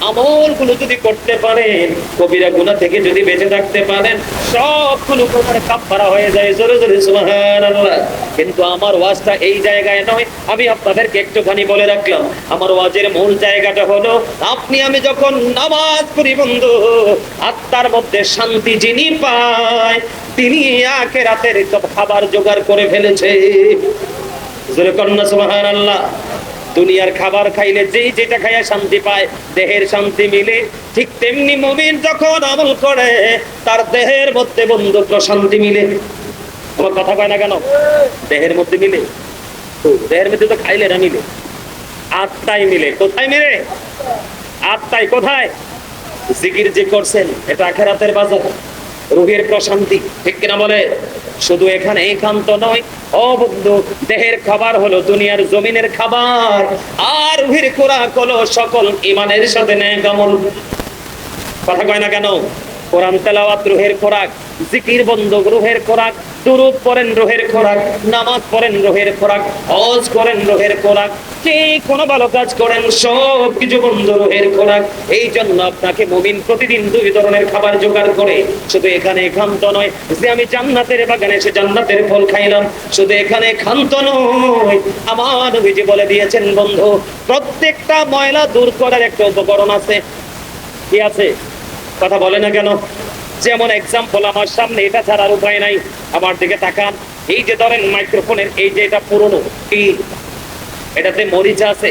আমলগুলো যদি করতে পারেন, কবিরা গুনাহ থেকে যদি বেঁচে থাকতে পারেন, সবগুলো গুনার কাফারা হয়ে যায়। জোরে জোরে সুবহানাল্লাহ। কিন্তু আমার ওয়াজটা এই জায়গায় নয়, আমি আপনাদেরকে একটুখানি বলে রাখলাম। আমার ওয়াজের মূল জায়গাটা হলো আপনি আমি যখন নামাজ পড়ি বন্ধু, আত্মার মধ্যে শান্তি যিনি পায় তিনি আখিরাতের খাবার জোগাড় করে ফেলেছে। জোরে কন্না সুবহানাল্লাহ। দুনিয়ার খাবার খাইলে যেই যেটা খাইয়া শান্তি পায়, দেহের শান্তি মিলে, ঠিক তেমনি মুমিন যখন আমল করে তার দেহের মধ্যে বন্ধু প্রশান্তি মিলে। আমার কথা কয় না কেন? দেহের মধ্যে মিলে তো, দেহের মধ্যে তো খাইলে না মিলে, আত্মায় মিলে। কোথায় মিলে? আত্মায়। কোথায়? জিকির যে করছেন এটা আখিরাতের বাজার, রুহের প্রশান্তি, ঠিক কিনা বলে? শুধু এখানে একান্ত নয় ও বন্ধু, দেহের খাবার হলো দুনিয়ার জমিনের খাবার, আর রুহের খোরাক হলো সকল ঈমানের সাথে নেক আমল। কথা কয় না কেন? কোরআন তেলাওয়াত রুহের খোরাক, জিকির বন্ধ রুহের খোরাক, দুরূদ পড়েন রুহের খোরাক, নামাজ পড়েন রুহের খোরাক, হজ করেন রুহের খোরাক, যে কোনো ভালো কাজ করেন সব কিছু বন্ধ রুহের খোরাক। এই জন্য আপনাকে মুমিন প্রতিদিন দুই ধরনের খাবার জোগাড় করে। শুধু এখানে একান্ত নয় যে আমি জান্নাতের বাগানে এসে জান্নাতের ফল খাইলাম, শুধু এখানে ক্ষান্ত নয়, আমার নবীজি বলে দিয়েছেন বন্ধু, প্রত্যেকটা ময়লা দূর করার একটা উপকরণ আছে। কি আছে? কথা বলে না কেন? যেমন এক্সাম্পল আমার সামনে, এটা ছাড়ার উপায় নাই। আমার দিকে তাকান, এই যে ধরেন মাইক্রোফোনের এই যে এটা পুরনো, কি এটাতে মরিচা আছে।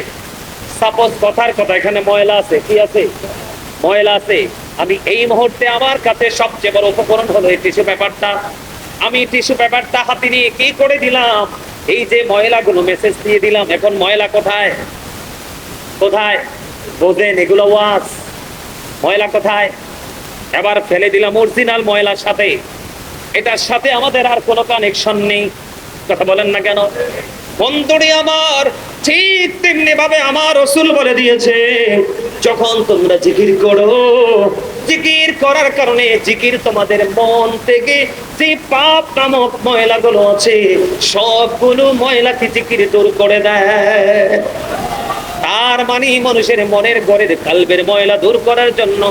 সাপোজ কথার কথা এখানে ময়লা আছে। কি আছে? ময়লা আছে। আমি এই মুহূর্তে আমার কাছে সবচেয়ে বড় উপকরণ হলো এই টিস্যু পেপারটা। আমি টিস্যু পেপারটা হাতে নিয়ে কি করে দিলাম, এই যে ময়লাগুলো মেসেজ দিয়ে দিলাম। এখন ময়লা কোথায়? কোথায়? বোঝেন? এগুলো ওয়াজ। ময়লা কোথায়? এবার ফেলে দিলাম অরিজিনাল ময়লার সাথে, এটার সাথে আমাদের আর কোনো কানেকশন নেই। কথা বলেন না কেন? বন্ধুরে আমার, ঠিক তেমনি ভাবে আমার রাসূল বলে দিয়েছে, যখন তোমরা জিকির করো, জিকির করার কারণে জিকির তোমাদের মন থেকে যে পাপ নামক ময়লাগুলো আছে সবগুলো ময়লাকে জিকির দূর করে দেয়। তার মানে মানুষের মনের ঘরের কালবের ময়লা দূর করার জন্য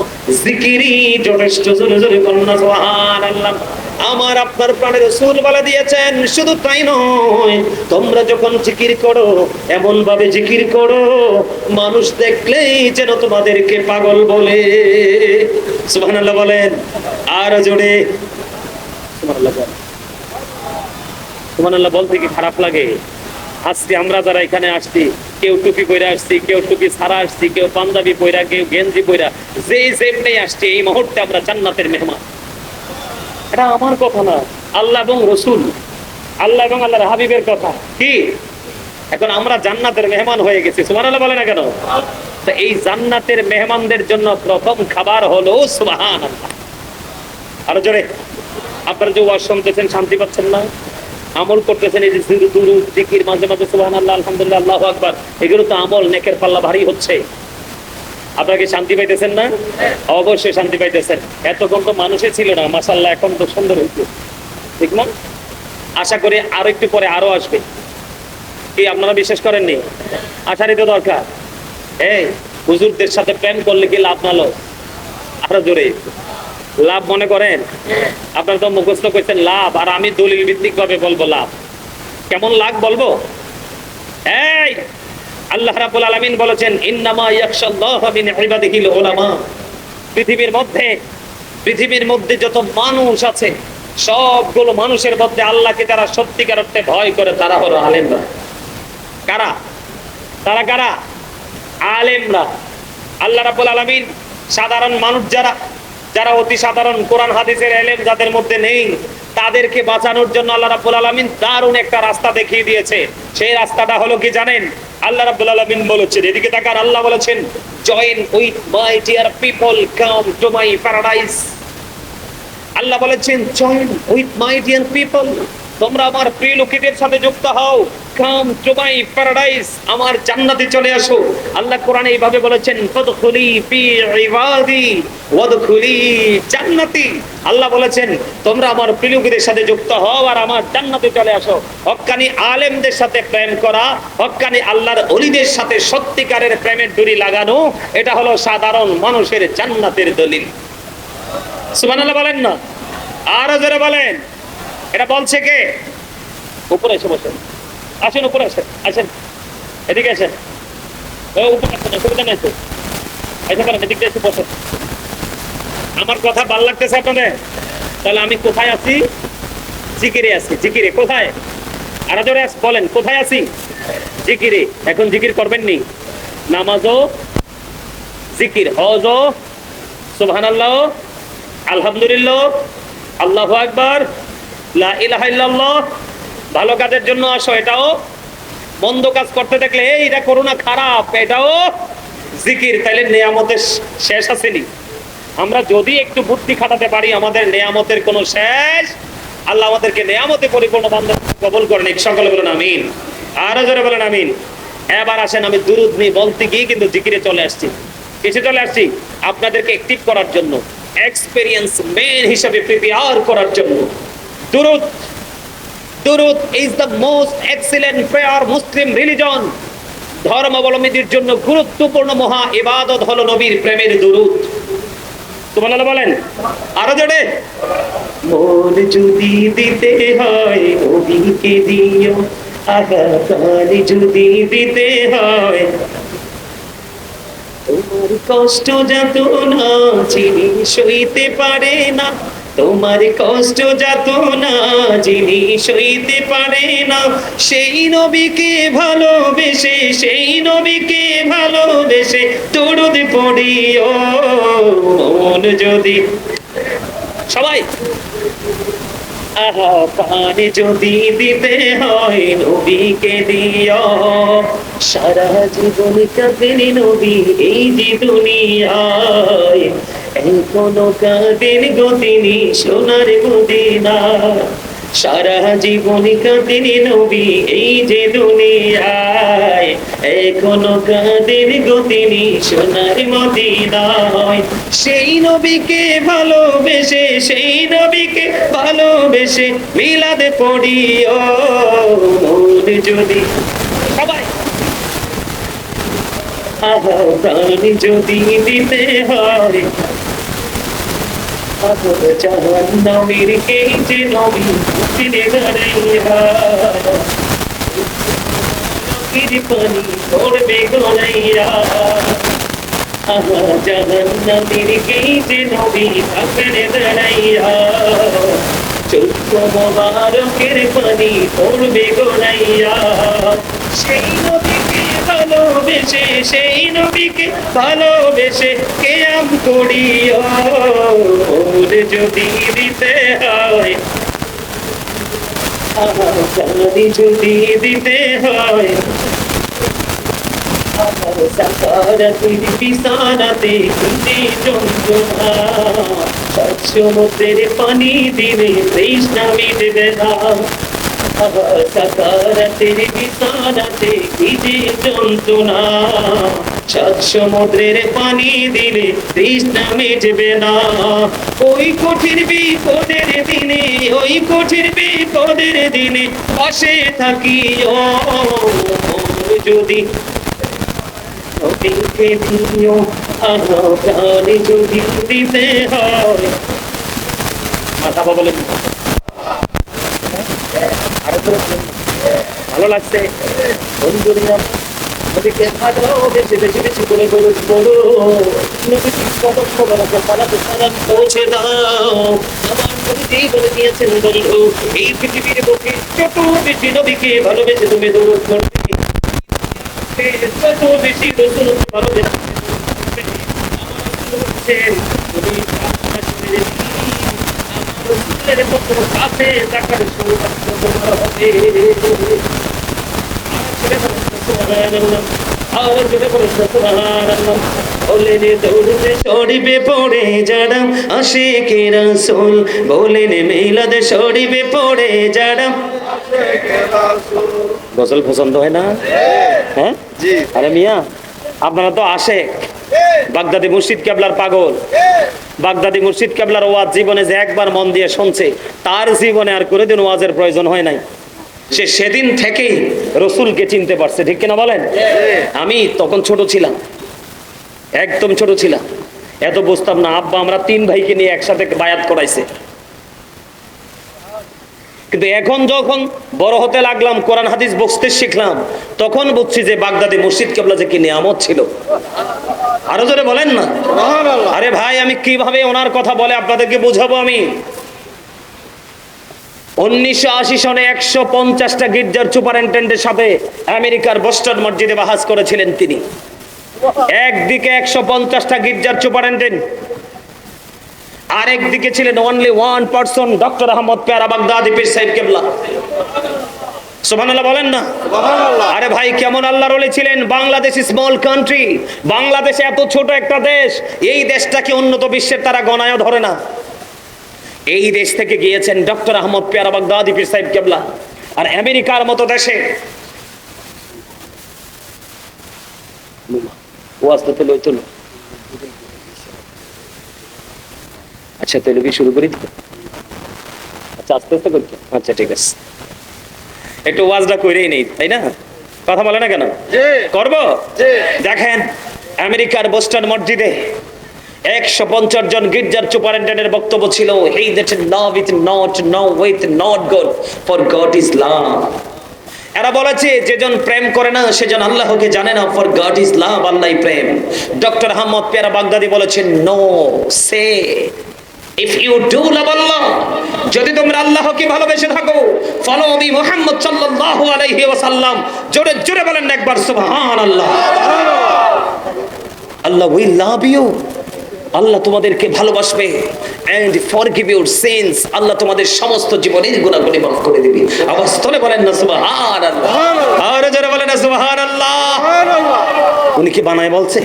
জিকিরই যথেষ্ট। জোরে জোরে বলুন সুবহানাল্লাহ। আমার আপনার প্রাণের রাসূল বলে দিয়েছেন, শুধু তাই নয়, তোমরা যখন জিকির করো এমন ভাবে জিকির করো মানুষ দেখলেই যেন তোমাদেরকে পাগল বলে। সুবহানাল্লাহ বলেন আর জোরে সুবহানাল্লাহ বলেন। সুবহানাল্লাহ বলতে কি খারাপ লাগে? আজকে আমরা যারা এখানে আসছি, কেউ টুপি পরে আসছি, কেউ টুপি ছাড়া আসছি, কেউ পাঞ্জাবি পয়রা, কেউ গেঞ্জি পয়রা, যে যেমনি আসছে, এই মুহূর্তে আমরা জান্নাতের মেহমান। এটা আমার কথা না, আল্লাহ এবং রসুল, আল্লাহ এবং আল্লাহর হাবিবের কথা। কি এখন আমরা জান্নাতের মেহমান হয়ে গেছি। সুবহানাল্লাহ বলে না কেন? তো এই জান্নাতের মেহমানদের জন্য প্রথম খাবার হলো সুবহানাল্লাহ। আরো জোরে। আপনারা যে ওয়াজ শুনতেছেন শান্তি পাচ্ছেন না? আমল করতেছেন, এই যে দুরূদ জিকির, মাঝে মাঝে সুবহানাল্লাহ, আলহামদুলিল্লাহ, আল্লাহু আকবার, এগুলো তো আমল, নেকের পাল্লা ভারী হচ্ছে। আপনারা কি শান্তি পাইতেছেন না? অবশ্যই শান্তি পাইতেছেন। এতক্ষণ তো মানুষে ছিল না, মাশাআল্লাহ এখন তো সুন্দর হয়েছে, ঠিক না? আশা করি আরো একটু পরে আরো আসবে। কি আপনারা বিশ্বাস করেননি? আসারই তো দরকার। এই হুজুরদের সাথে প্রেম করলে কি লাভ না লস? আরো জোরে লাভ মনে করেন? আপনারা তো মুখস্থ করছেন লাভ, আর আমি দলিল ভিত্তিক ভাবে বলবো লাভ। কেমন লাভ বলবো? এই আল্লাহ রাব্বুল আলামিন বলেছেন, ইন্নামা ইয়াখশাল্লাহা মিন ইবাদিহিল উলামা। পৃথিবীর মধ্যে যত মানুষ আছে সবগুলো মানুষের মধ্যে আল্লাহকে যারা সত্যিকার অর্থে ভয় করে তারা হলো আলেমরা। কারা? তারা কারা? আলেমরা। আল্লাহ রাব্বুল আলামিন সাধারণ মানুষ যারা যারা অতি সাধারণ কোরআন হাদিসের ইলম যাদের মধ্যে নেই, তাদেরকে বাঁচানোর জন্য আল্লাহ রাব্বুল আলামিন দারুণ একটা রাস্তা দেখিয়ে দিয়েছে। সেই রাস্তাটা হলো কি জানেন? আল্লাহ রাব্বুল আলামিন বলেছেন, এদিকে তাকান, আল্লাহ বলেছেন, join with my dear people, come to my paradise. Allah বলেছেন, join with my dear people, তোমরা আমার প্রিয় লোকেদের সাথে যুক্ত হও, কাম টু মাই প্যারাডাইস, আমার জান্নাতে চলে আসো। আল্লাহ কোরআনে এইভাবে বলেছেন, ফাদখুলি ফি ইবাদি ওয়াদখুলি জান্নাতি। আল্লাহ বলেছেন, তোমরা আমার প্রিয় লোকেদের সাথে যুক্ত হও আর আমার জান্নাতে চলে আসো। হক্কানি আলেমদের সাথে প্রেম করা, হক্কানি আল্লাহর ওলিদের সাথে সত্যিকারের প্রেমের ডুরি লাগানো, এটা হলো সাধারণ মানুষের জান্নাতের দলিল। সুবহানাল্লাহ বলেন না, আরো জোরে বলেন। এটা বলছে কে? উপরে এসে বসেন, আসেন উপরে আসেন, আসেন এদিকে আসেন, উপরে আসেন, অসুবিধা নেই তো, এসে করেন, এদিকে এসে বসেন। আমার কথা ভালো লাগতেছে আপনাদের? তাহলে আমি কোথায় আছি? জিকিরে আছি। জিকিরে কোথায়? আরো জোরে বলেন, কোথায় আছি? জিকিরে। এখন জিকির করবেন নি? নামাজও জিকির, হজও, সুবহানাল্লাহ, আলহামদুলিল্লাহ, আল্লাহু আকবার, লা ইলাহা ইল্লাল্লাহ। ভালো কাজের জন্য আসো, এটাও। মন্দ কাজ করতে দেখলে এটা করো না, খারাপ, এটাও জিকির। তাইলে নেয়ামতের শেষ আসেনি। আমরা যদি একটু বুদ্ধি খাটাতে পারি, আমাদের নেয়ামতের কোনো শেষ। আল্লাহ আমাদেরকে নেয়ামতে পরিপূর্ণ বান্দা কবুল করেন, সকলে বলেন আমিন। আরো জোরে বলেন আমিন। এবার আসেন, আমি দুরূদ নিয়ে বলতে গিয়ে কিন্তু জিকিরে চলে আসছি। কিসে চলে আসছি? আপনাদেরকে অ্যাক্টিভ করার জন্য, এক্সপেরিয়েন্স মেন হিসেবে প্রিপেয়ার করার জন্য। দুরূদ, দুরূদ is the most excellent prayer Muslim religion. ধর্মাবলম্বীদের জন্য গুরুত্বপূর্ণ মহা ইবাদত হলো নবীর প্রেমের দুরূদ। সুবহানাল্লাহ বলেন, আরো জোরে। মন যদি দিতে হয় নবীকে দিও, আহা প্রাণ যদি দিতে হয়, তোমার কষ্ট যাতনা যিনি সইতে পারে না, তোমার কষ্ট যাতনা যিনি সইতে পারে না, সেই নবীকে ভালোবেসে, সেই নবীকে ভালোবেসে দরুদ পড়িও। মন যদি, সবাই, আহা প্রাণ যদি দিতে হয় নবীকে দিও, সারা জীবন কাঁদেন নবী এই যে দুনিয়ায়, এখনো কাঁদেন গো তিনি সোনার মদিনা। সারা জীবন কাঁদেন নবী এই যে দুনিয়ায়, এখনো কাঁদেন গো তিনি সোনার মদিনায়। সেই নবীকে ভালোবেসে, সেই নবীকে ভালোবেসে মিলাদ পড়িও। মন যদি, সবাই, আহা প্রাণ যদি দিতে হয়, আহর জাহান্নামের কে যে নবী ফিরে দাঁড়াইয়া, নবীর পানি পড়বে গড়াইয়া, আহা জাহান্নামের কে যে নবী ফিরে দাঁড়াইয়া, চোখ মোবারকের পানি পড়বে গড়াইয়া। সেই নবীকে ভালোবেসে, সেই নবীকে ভালোবেসে কিয়াম করিও। ওর যদি দিতে হয়, আমার জানি যদি দিতে হয়, আমার সাকারাতের বিছানাতে দিতে যন্ত্রণা, সাত সমুদ্রের পানি দিলে তৃষ্ণা মিটবে না। সাকারাতের বিছানাতে দিতে যন্ত্রণা, সাত সমুদ্রের পানি দিলে তৃষ্ণা মিটবে না। ওই কঠিন বিপদের দিনে, ওই কঠিন বিপদের দিনে পাশে থাকিও। যদি নবীকে দিও, আহা প্রাণ যদি দিতে হয়, মাথা বলেন, ভালো লাগছে বন্ধুরা? নবীকে ভালোবেসে বেশি বেশি করে বলো, নবীকে কদম মোবারকে পালাতে সালাম পৌঁছে দাও। আমার নবীজি বলে দিয়েছেন, বন্ধু এই পৃথিবীর বুকে যত বেশি নবীকে ভালোবেসে তুমি দরুদ পড়বে, তত বেশি রাসূলকে ভালোবেসে দিচ্ছেন, তুমি প্রার্থনা করে দিন, আমার রাসূলের মতো কাছে থাকার সৌভাগ্য তোমার হবে। আর জোরে বলো সুবহানাল্লাহ। বলেন দৌড়ে শরীফে পড়ে যারা আশিকে রাসূল, বলেন মিলাদে শরীফে পড়ে যারা। গজল পছন্দ হয় না? হ্যাঁ জি। আরে মিয়া, আপনারা তো আশেক, বাগদাদি মুর্শিদ কেবলার পাগল। বাগদাদি মুর্শিদ কেবলার ওয়াজ জীবনে যে একবার মন দিয়ে শুনছে, তার জীবনে আর কোনোদিন ওয়াজের প্রয়োজন হয় নাই। সে সেদিন থেকেই রসুলকে চিনতে পারছে, ঠিক কিনা বলেন? আমি তখন ছোট ছিলাম, একদম ছোট ছিলাম, এত বুঝতাম না। আব্বা আমরা 3 ভাইকে নিয়ে একসাথে বায়াত করাইছে। কিন্তু এখন যখন বড় হতে লাগলাম, কোরআন হাদিস বুঝতে শিখলাম, তখন বুঝছি যে বাগদাদি মুর্শিদ কেবলা যে কি নিয়ামত ছিল। আরো জোরে বলেন না। আরে ভাই, আমি কিভাবে ওনার কথা বলে আপনাদেরকে বুঝাবো? আমি 1980 সনে 150টা গির্জার সুপারিনটেন্ডেন্টের সাথে আমেরিকার বোস্টন মসজিদে বাহাস করেছিলেন তিনি। একদিকে 150টা গির্জার সুপারিনটেন্ডেন্ট, আরেকদিকে ছিলেন only one person, doctor Ahmad পেয়ারা বাগদাদি পীর সাহেব কেবলা। সুবহানাল্লাহ বলেন না। আরে ভাই, কেমন আল্লাহর ওলি ছিলেন। বাংলাদেশ স্মল কান্ট্রি, বাংলাদেশ এত ছোট একটা দেশ, এই দেশটাকে উন্নত বিশ্বের তারা গণায়ও ধরে না। এই দেশ থেকে গিয়েছেন ডক্টর আহমদ পেয়ারা বাগদাদি পীর সাহেব কেবলা। আর আমেরিকার মতো দেশে আচ্ছা তেলুগু শুরু করি। আচ্ছা আস্তে আস্তে করতে, আচ্ছা ঠিক আছে, একটু ওয়াজটা করেই নেই, তাই না? কথা বলে না কেন? করবো। দেখেন, আমেরিকার বোস্টন মসজিদে 150 জন গির্জার সুপারিনটেন্ডেন্টের বক্তব্য ছিল, he that love is not no with not God, for God is love. এরা বলেছে যেজন প্রেম করে না সেজন আল্লাহকে জানে না, ফর গড ইজ লাভ, আল্লাহই প্রেম। ডক্টর আহমদ পেয়ারা বাগদাদি বলেছেন, no, say if you do love Allah, যদি তোমরা আল্লাহকে ভালোবেসে থাকো, ফলো মি মুহাম্মদ সাল্লাল্লাহু আলাইহি ওয়াসাল্লাম। জোরে জোরে বলেন একবার সুবহানাল্লাহ। আল্লাহ উইল লাভ ইউ, আল্লাহ তোমাদেরকে ভালোবাসবে, এন্ড ফরগিভ ইউর সিনস, আল্লাহ তোমাদের সমস্ত জীবনের গুনাহগুলি মাফ করে দিবে। আওয়াজ তোলে বলেন না সুবহানাল্লাহ। আর যারা বলেন না সুবহানাল্লাহ। উনি কি বানায় বলছে?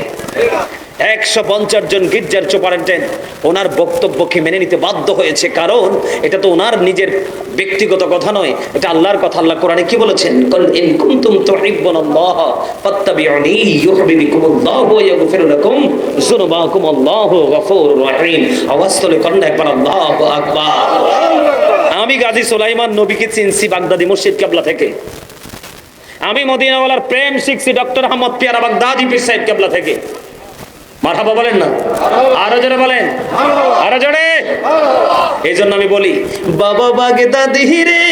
150 জন গির্জার সুপারিনটেন্ডেন্ট ওনার বক্তব্যকে মেনে নিতে বাধ্য হয়েছে, কারণ এটা তো ওনার নিজের ব্যক্তিগত কথা নয়, এটা আল্লাহর কথা। আল্লাহ কোরআনে কি বলেছেন? কুল ইন কুনতুম তুহিব্বুনাল্লাহ ফাত্তাবিউনি ইউহিব্বুকুমুল্লাহু ওয়া ইয়াগফির লাকুম যুনুবাকুম, আল্লাহু গফুরুর রহিম। আওয়াজ তোলে করেন একবার আল্লাহু আকবার। আমি গাজী সুলাইমান নবীকে চিনছি বাগদাদি মুর্শিদ কেবলা থেকে। আমি মদিনাওয়ালার প্রেম শিখছি ডক্টর আহমদ পেয়ারা বাগদাদি পীর সাহেব কেবলা থেকে। মারহাবা বলেন না। আরো জোরে বলেন, আরো জোরে। এই জন্য আমি বলি, বাবা বাগদাদি রে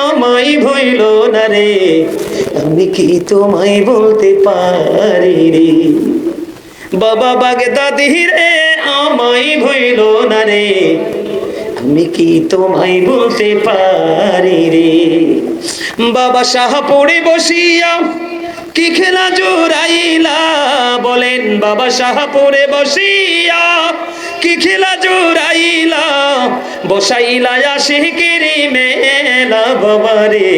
আমায় ভইল না রে, আমি কি তোমায় বলতে পারি রে। বাবা বাগদাদি রে আমায় ভইল না রে, আমি কি তোমায় বলতে পারি রে। বাবা শাহপুরে বসিয়া কি খেলা জোরাইলা, বলেন বাবা শাহপুরে বসিয়া কি খেলা জোরাইলা, বসাইলা আশিকের মেলা বাবা রে।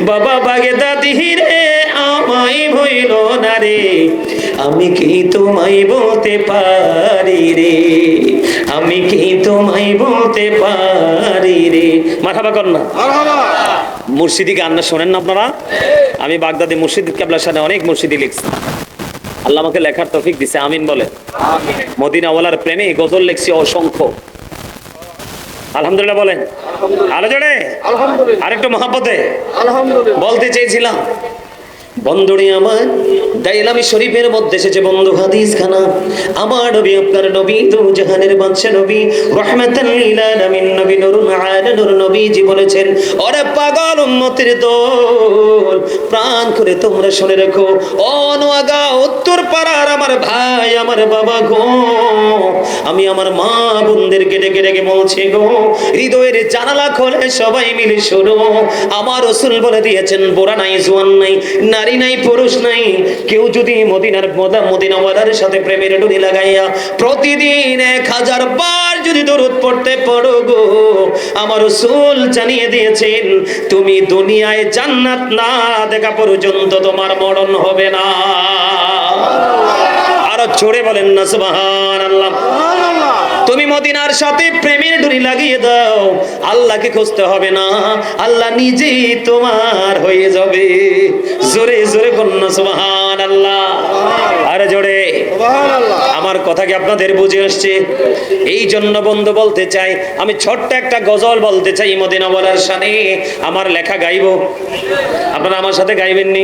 বাবা বাগদাদি রে আমায় ভইল না রে, আমি কি তোমায় বলতে পারি রে, আমি কি তোমায় বলতে পারি রে। মারহাবা কর না। মুর্শিদি গান না শোনেন না আপনারা? আমি বাগদাদি মুর্শিদ কেবলার সাথে অনেক মুর্শিদি লিখছি, আল্লাহ আমাকে লেখার তৌফিক দিছে, আমিন বলে। মদিনাওয়ালার প্রেমে গজল লিখছি অসংখ্য, আলহামদুলিল্লাহ বলেন। আরো জোরে আরেকটু মহাব্বতে বলতে চেয়েছিলাম, বন্ধুরে আমার দাইলামি শরীফের মধ্যে এসেছে বন্ধু হাদিস খানা, আমার নবী আপনার নবী তো জাহানের বাদশা নবী রাহমাতাল লিল আলামিন নবী নূরুল আলামিন নবীজি বলেছেন, ওরে পাগল উম্মতের দল, প্রাণ করে তোমরা শুনে রাখো, ও নোয়াগা উত্তর পাড়ার আমার ভাই আমার বাবা গো, আমি আমার মা বোনদেরকে ডেকে ডেকে বলছি গো, হৃদয়ের জানালা খোলে সবাই মিলে শোনো, আমার রাসূল বলে দিয়েছেন, বোরা নাই জোয়ান নাই, নারী নাই পুরুষ নাই, কেউ যদি মদিনাওয়ালার সাথে প্রেমের ডুরি লাগাইয়া প্রতিদিন 1000 বার যদি দরুদ পড়তে পারো গো, আমার রাসূল জানিয়ে দিয়েছেন তুমি দুনিয়ায় জান্নাত না দেখা পর্যন্ত তোমার মরণ হবে না। আর জোরে বলেন না সুবহানাল্লাহ। তুমি মদিনার সাথে প্রেমের ডুরি লাগিয়ে দাও, আল্লাহকে খুঁজতে হবে না, আল্লাহ নিজেই তোমার হয়ে যাবে। জোরে জোরে বলুন না সুবহানাল্লাহ। আর জোরে সুবহানাল্লাহ। আমার কথা কি আপনাদের বুঝে আসছে? এই জন্য বন্ধু বলতে চাই, আমি ছোট্ট একটা গজল বলতে চাই মদিনাওয়ালার শানে। আমার লেখা গাইবো, আপনারা আমার সাথে গাইবেন নি?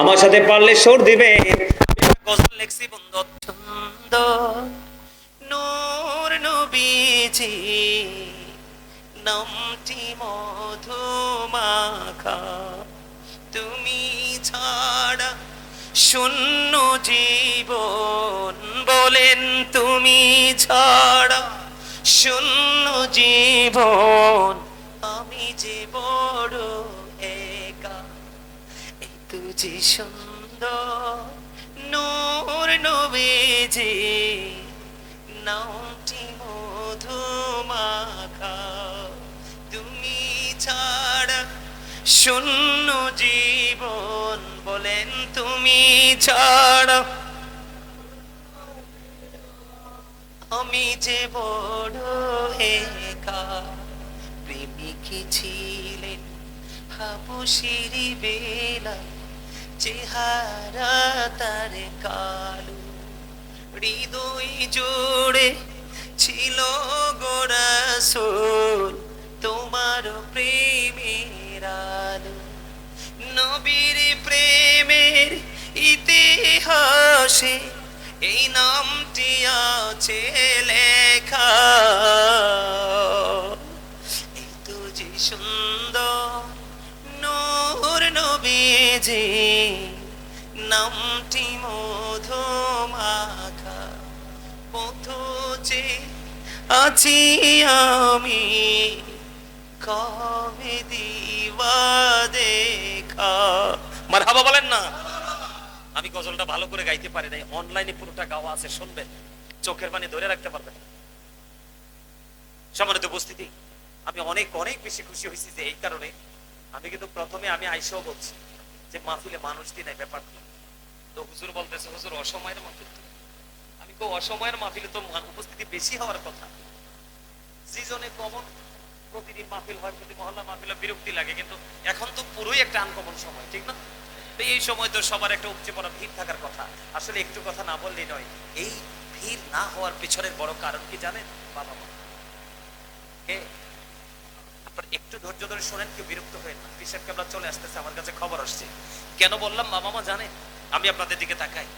আমার সাথে পারলে সুর দিবেন। গজল লেখছি বন্ধু, সুন্দর নূর নবীজি নামটি মধুমাখা, তুমি ছাড়া শূন্য জীবন, বলেন তুমি ছাড়া শূন্য জীবন, আমি যে বড় একা। এই তুজি সুন্দর নূর নবীজি নামটি মধুমাখা, তুমি ছাড়া শূন্য জীবন, বলেন তুমি ছাড়া আমি যে বড় একা। প্রেমিকী ছিলেন হাবশির বেলা, চেহারা তার কালো, হৃদয় জোড়ে ছিল গো রাসূল তোমার প্রেমের আলো। নবীর প্রেমের ইতিহাসে এই নামটি আছে লেখা। এই তো যে সুন্দর নূর নবীজি নামটি মধুমাখা, পথে আছি আমি কবে দিবা দেখা। মারহাবা বলেন না। আমি গজলটা ভালো করে গাইতে পারি নাই, অনলাইনে পুরোটা গাওয়া আছে, শুনবেন, চোখের পানি ধরে রাখতে পারবেন। সম্মানিত উপস্থিতি, আমি অনেক অনেক বেশি খুশি হয়েছি যে এই কারণে আমি কিন্তু প্রথমে আমি আইসাও বলছি যে মাহফিলে মানুষ দিয়ে নাই ব্যাপার। তো হুজুর বলতেছে হুজুর অসময়ের মাহফিল, আমি তো অসময়ের মাহফিলে তো উপস্থিতি বেশি হওয়ার কথা। সিজনে কমন প্রতিদিন মাহফিল হয়, প্রতি মহল্লা মাহফিল, বিরক্তি লাগে, কিন্তু এখন তো পুরোই একটা আনকমন সময়, ঠিক না? তো এই সময় তো সবার একটা উপচে পড়া ভিড় থাকার কথা। আসলে একটু কথা না বললেই নয়, এই ভিড় না হওয়ার পেছনের বড় কারণ কি জানেন? বাবা মা। আপনার একটু ধৈর্য ধরে শোনেন, কেউ বিরক্ত হয়ে না। পিসাব কেবলা চলে আসতেছে, আমার কাছে খবর আসছে। কেন বললাম বাবা মা জানেন? আমি আপনাদের দিকে তাকাই,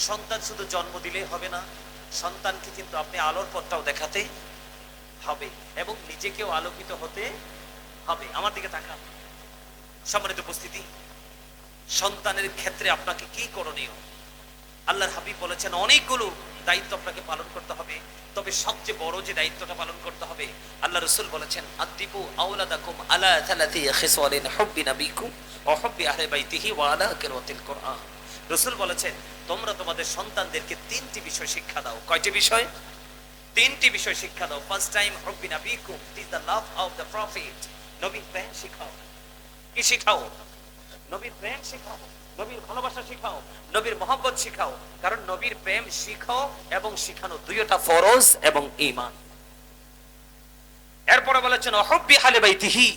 সন্তান শুধু জন্ম দিলেই হবে না, সন্তানকে কিন্তু আপনি আলোর পথটাও দেখাতে হবে এবং নিজেকেও আলোকিত হতে হবে। আমার দিকে তাকান। সম্মানিত উপস্থিতি, সন্তানের ক্ষেত্রে আপনাকে কি করণীয়? আল্লাহর হাবিব বলেছেন অনেকগুলো দায়িত্ব আপনাকে পালন করতে হবে, তবে সবচেয়ে বড় যে দায়িত্বটা পালন করতে হবে, আল্লাহ রাসূল বলেছেন আদিবু আওলাদাকুম আলা সালাতি খিসালিন হুব্বি নাবিকুম ওয়া হুব্বি আহলি বাইতিহি ওয়া আলা কিরাতিল কুরআন। রাসূল বলেছেন তোমরা তোমাদের সন্তানদেরকে 3টি বিষয় শিক্ষা দাও। কয়টি বিষয়? 3টি বিষয় শিক্ষা দাও। ফার্স্ট টাইম হুব্বি নাবিকুম, it is the love of the prophet. নবীর প্রেম শিখাও। কি শিখাও? নবীর প্রেম শিখাও, নবীর ভালোবাসা শিখাও, নবীর মহব্বত শিখাও। কারণ নবীর প্রেম শিখাও এবং শিখানো দুইটা ফরজ এবং ঈমান। এরপরে বলেছেন হুব্বি আহলি বাইতিহি,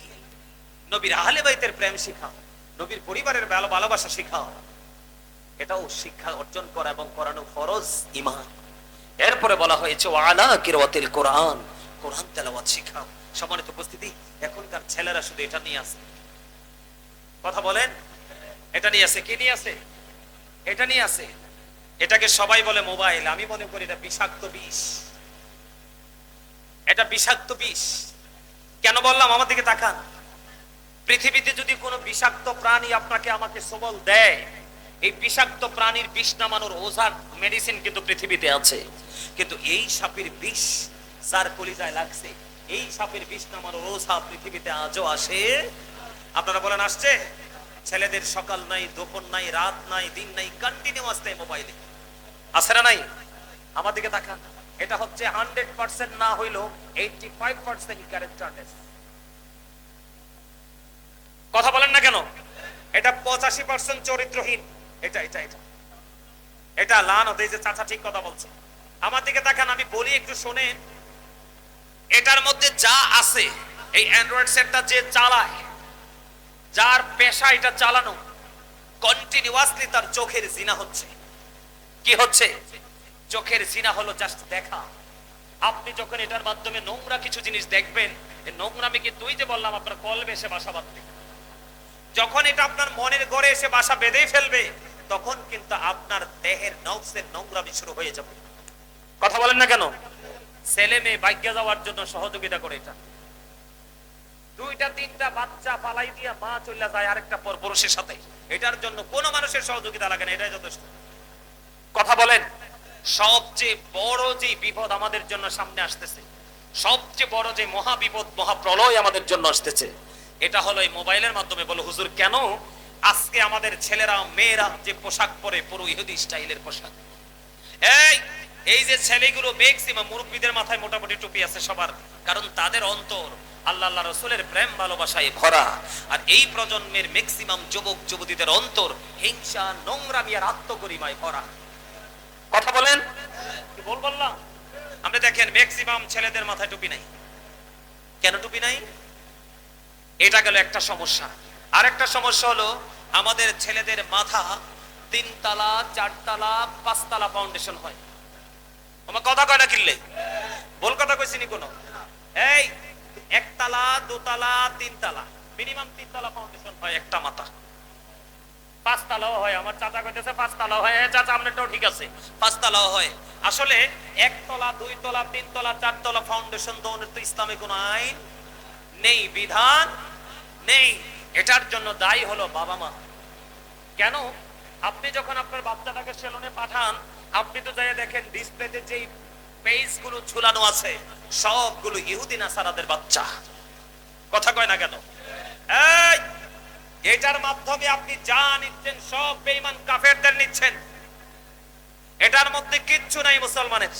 নবীর আহলে বাইতের প্রেম শিখাও, নবীর পরিবারের ভালোবাসা শিখাও। এটাও শিক্ষা অর্জন করা এবং করানো ফরজ, ঈমান। এরপরে বলা হয়েছে ওয়া আলা কিরাতিল কুরআন, কোরআন তেলাওয়াত শিখাও। সম্মানিত উপস্থিতি, এখনকার ছেলেরা শুধু এটা নিয়ে আছে। কথা বলেন, এটা নিয়ে আছে। কি নিয়ে আছে? এটা নিয়ে আছে। এটাকে সবাই বলে মোবাইল। আমি মনে করি এটা বিষাক্ত বিষ। এটা বিষাক্ত বিষ। কেন বললাম? আমার দিকে তাকান। পৃথিবীতে যদি কোনো বিষাক্ত প্রাণী আপনাকে আমাকে সবল দেয়, এই বিষাক্ত প্রাণীর বিষ নামানোর ওষুধ মেডিসিন কিন্তু পৃথিবীতে আছে। কিন্তু এই সাপের বিষ যার কলিজায় লাগছে, এই সাপের বিষ নামানোর ওষুধ পৃথিবীতে আজও আসে। আপনারা বলেন আসছে? ছেলেদের সকাল নাই, দুপুর নাই, রাত নাই, দিন নাই, কন্টিনিউয়াস টাইম মোবাইলে আছে না নাই? আমার দিকে তাকান। এটা হচ্ছে 100% না হইলো 85% ক্যারেক্টারলেস। কথা বলেন না কেন? এটা 85% চরিত্রহীন। এটা এটা এটা এটা লানত। এই যে চাচা ঠিক কথা বলছে, আমার দিকে তাকান, আমি বলি একটু শোনেন। এটার মধ্যে যা আছে, এই অ্যান্ড্রয়েড সেটটা যে চালায়, যার পেশা এটা চালানো, কন্টিনিউয়াসলি তার চোখের জিনা হচ্ছে। কি হচ্ছে? চোখের জিনা হলো জাস্ট দেখা। আপনি যখন এটার মাধ্যমে নোংরা কিছু জিনিস দেখবেন, এই নোংরামি কিন্তু ওই যে বললাম আপনার কলবে এসে বাসা বাঁধবে। যখন এটা আপনার মনের ঘরে এসে বাসা বেঁধেই ফেলবে, তখন কিন্তু আপনার দেহের নফসের নোংরামি শুরু হয়ে যাবে। কথা বলেন না কেন? ছেলে মেয়ে ভাগ্যে যাওয়ার জন্য সহযোগিতা করে এটা। দুইটা তিনটা বাচ্চা পালাই দিয়া মা চলে যায় আরেকটা পর পুরুষের সাথে, এটার জন্য কোনো মানুষের সহযোগিতা লাগে না, এটাই যথেষ্ট। কথা বলেন। সবচেয়ে বড় যে বিপদ আমাদের জন্য সামনে আসতেছে, সবচেয়ে বড় যে মহা বিপদ, মহাপ্রলয় আমাদের জন্য আসতেছে, এটা হলো এই মোবাইলের মাধ্যমে। বলো হুজুর কেন? আজকে আমাদের ছেলেরা মেয়েরা যে পোশাক পরে, পুরো ইহুদি স্টাইলের পোশাক। এই যে ছেলেগুলো ম্যাক্সিমাম মুরব্বীদের মাথায় মোটামুটি টুপি আছে সবার, কারণ তাদের অন্তর আল্লাহ আল্লাহ রসুলের প্রেম ভালোবাসায় ভরা। আর এই প্রজন্মের ম্যাক্সিমাম যুবক যুবতীদের অন্তর হিংসা, নোংরামি আর আত্মগরিমায় ভরা। কথা বলেন। কি বললাম? আপনি দেখেন ম্যাক্সিমাম ছেলেদের মাথায় টুপি নাই। কেন টুপি নাই? এটা গেল একটা সমস্যা। আর একটা সমস্যা হলো আমাদের ছেলেদের মাথা 3 তলা 4 তলা 5 তলা ফাউন্ডেশন হয়। আমার কথা কয় না কিনলে? বল কথা কইছিনি কোন? এই 1 তলা 2 তলা 3 তলা মিনিমাম 3 তলা ফাউন্ডেশন হয় একটা মাথা। 5 তলাও হয়। আমার চাচা কইতেছে 5 তলাও হয়। চাচা আপনারটাও ঠিক আছে, 5 তলাও হয়। আসলে 1 তলা 2 তলা 3 তলা 4 তলা ফাউন্ডেশন দেওয়ার তো ইসলামে কোনো আইন নেই, বিধান নেই। এটার জন্য দায়ী হলো বাবা মা। কেন? আপনি যখন আপনার বাচ্চাটাকে সেলুনে পাঠান, আপনি তো যাই দেখেন ডিসপ্লেতে যেই পেজগুলো ঝুলানো আছে সবগুলো ইহুদি নাসারাদের বাচ্চা। কথা কয় না কেন? এটার মাধ্যমে আপনি যা নিচ্ছেন সব বেঈমান কাফেরদের নিচ্ছেন। এটার মধ্যে কিচ্ছু নাই মুসলমানের।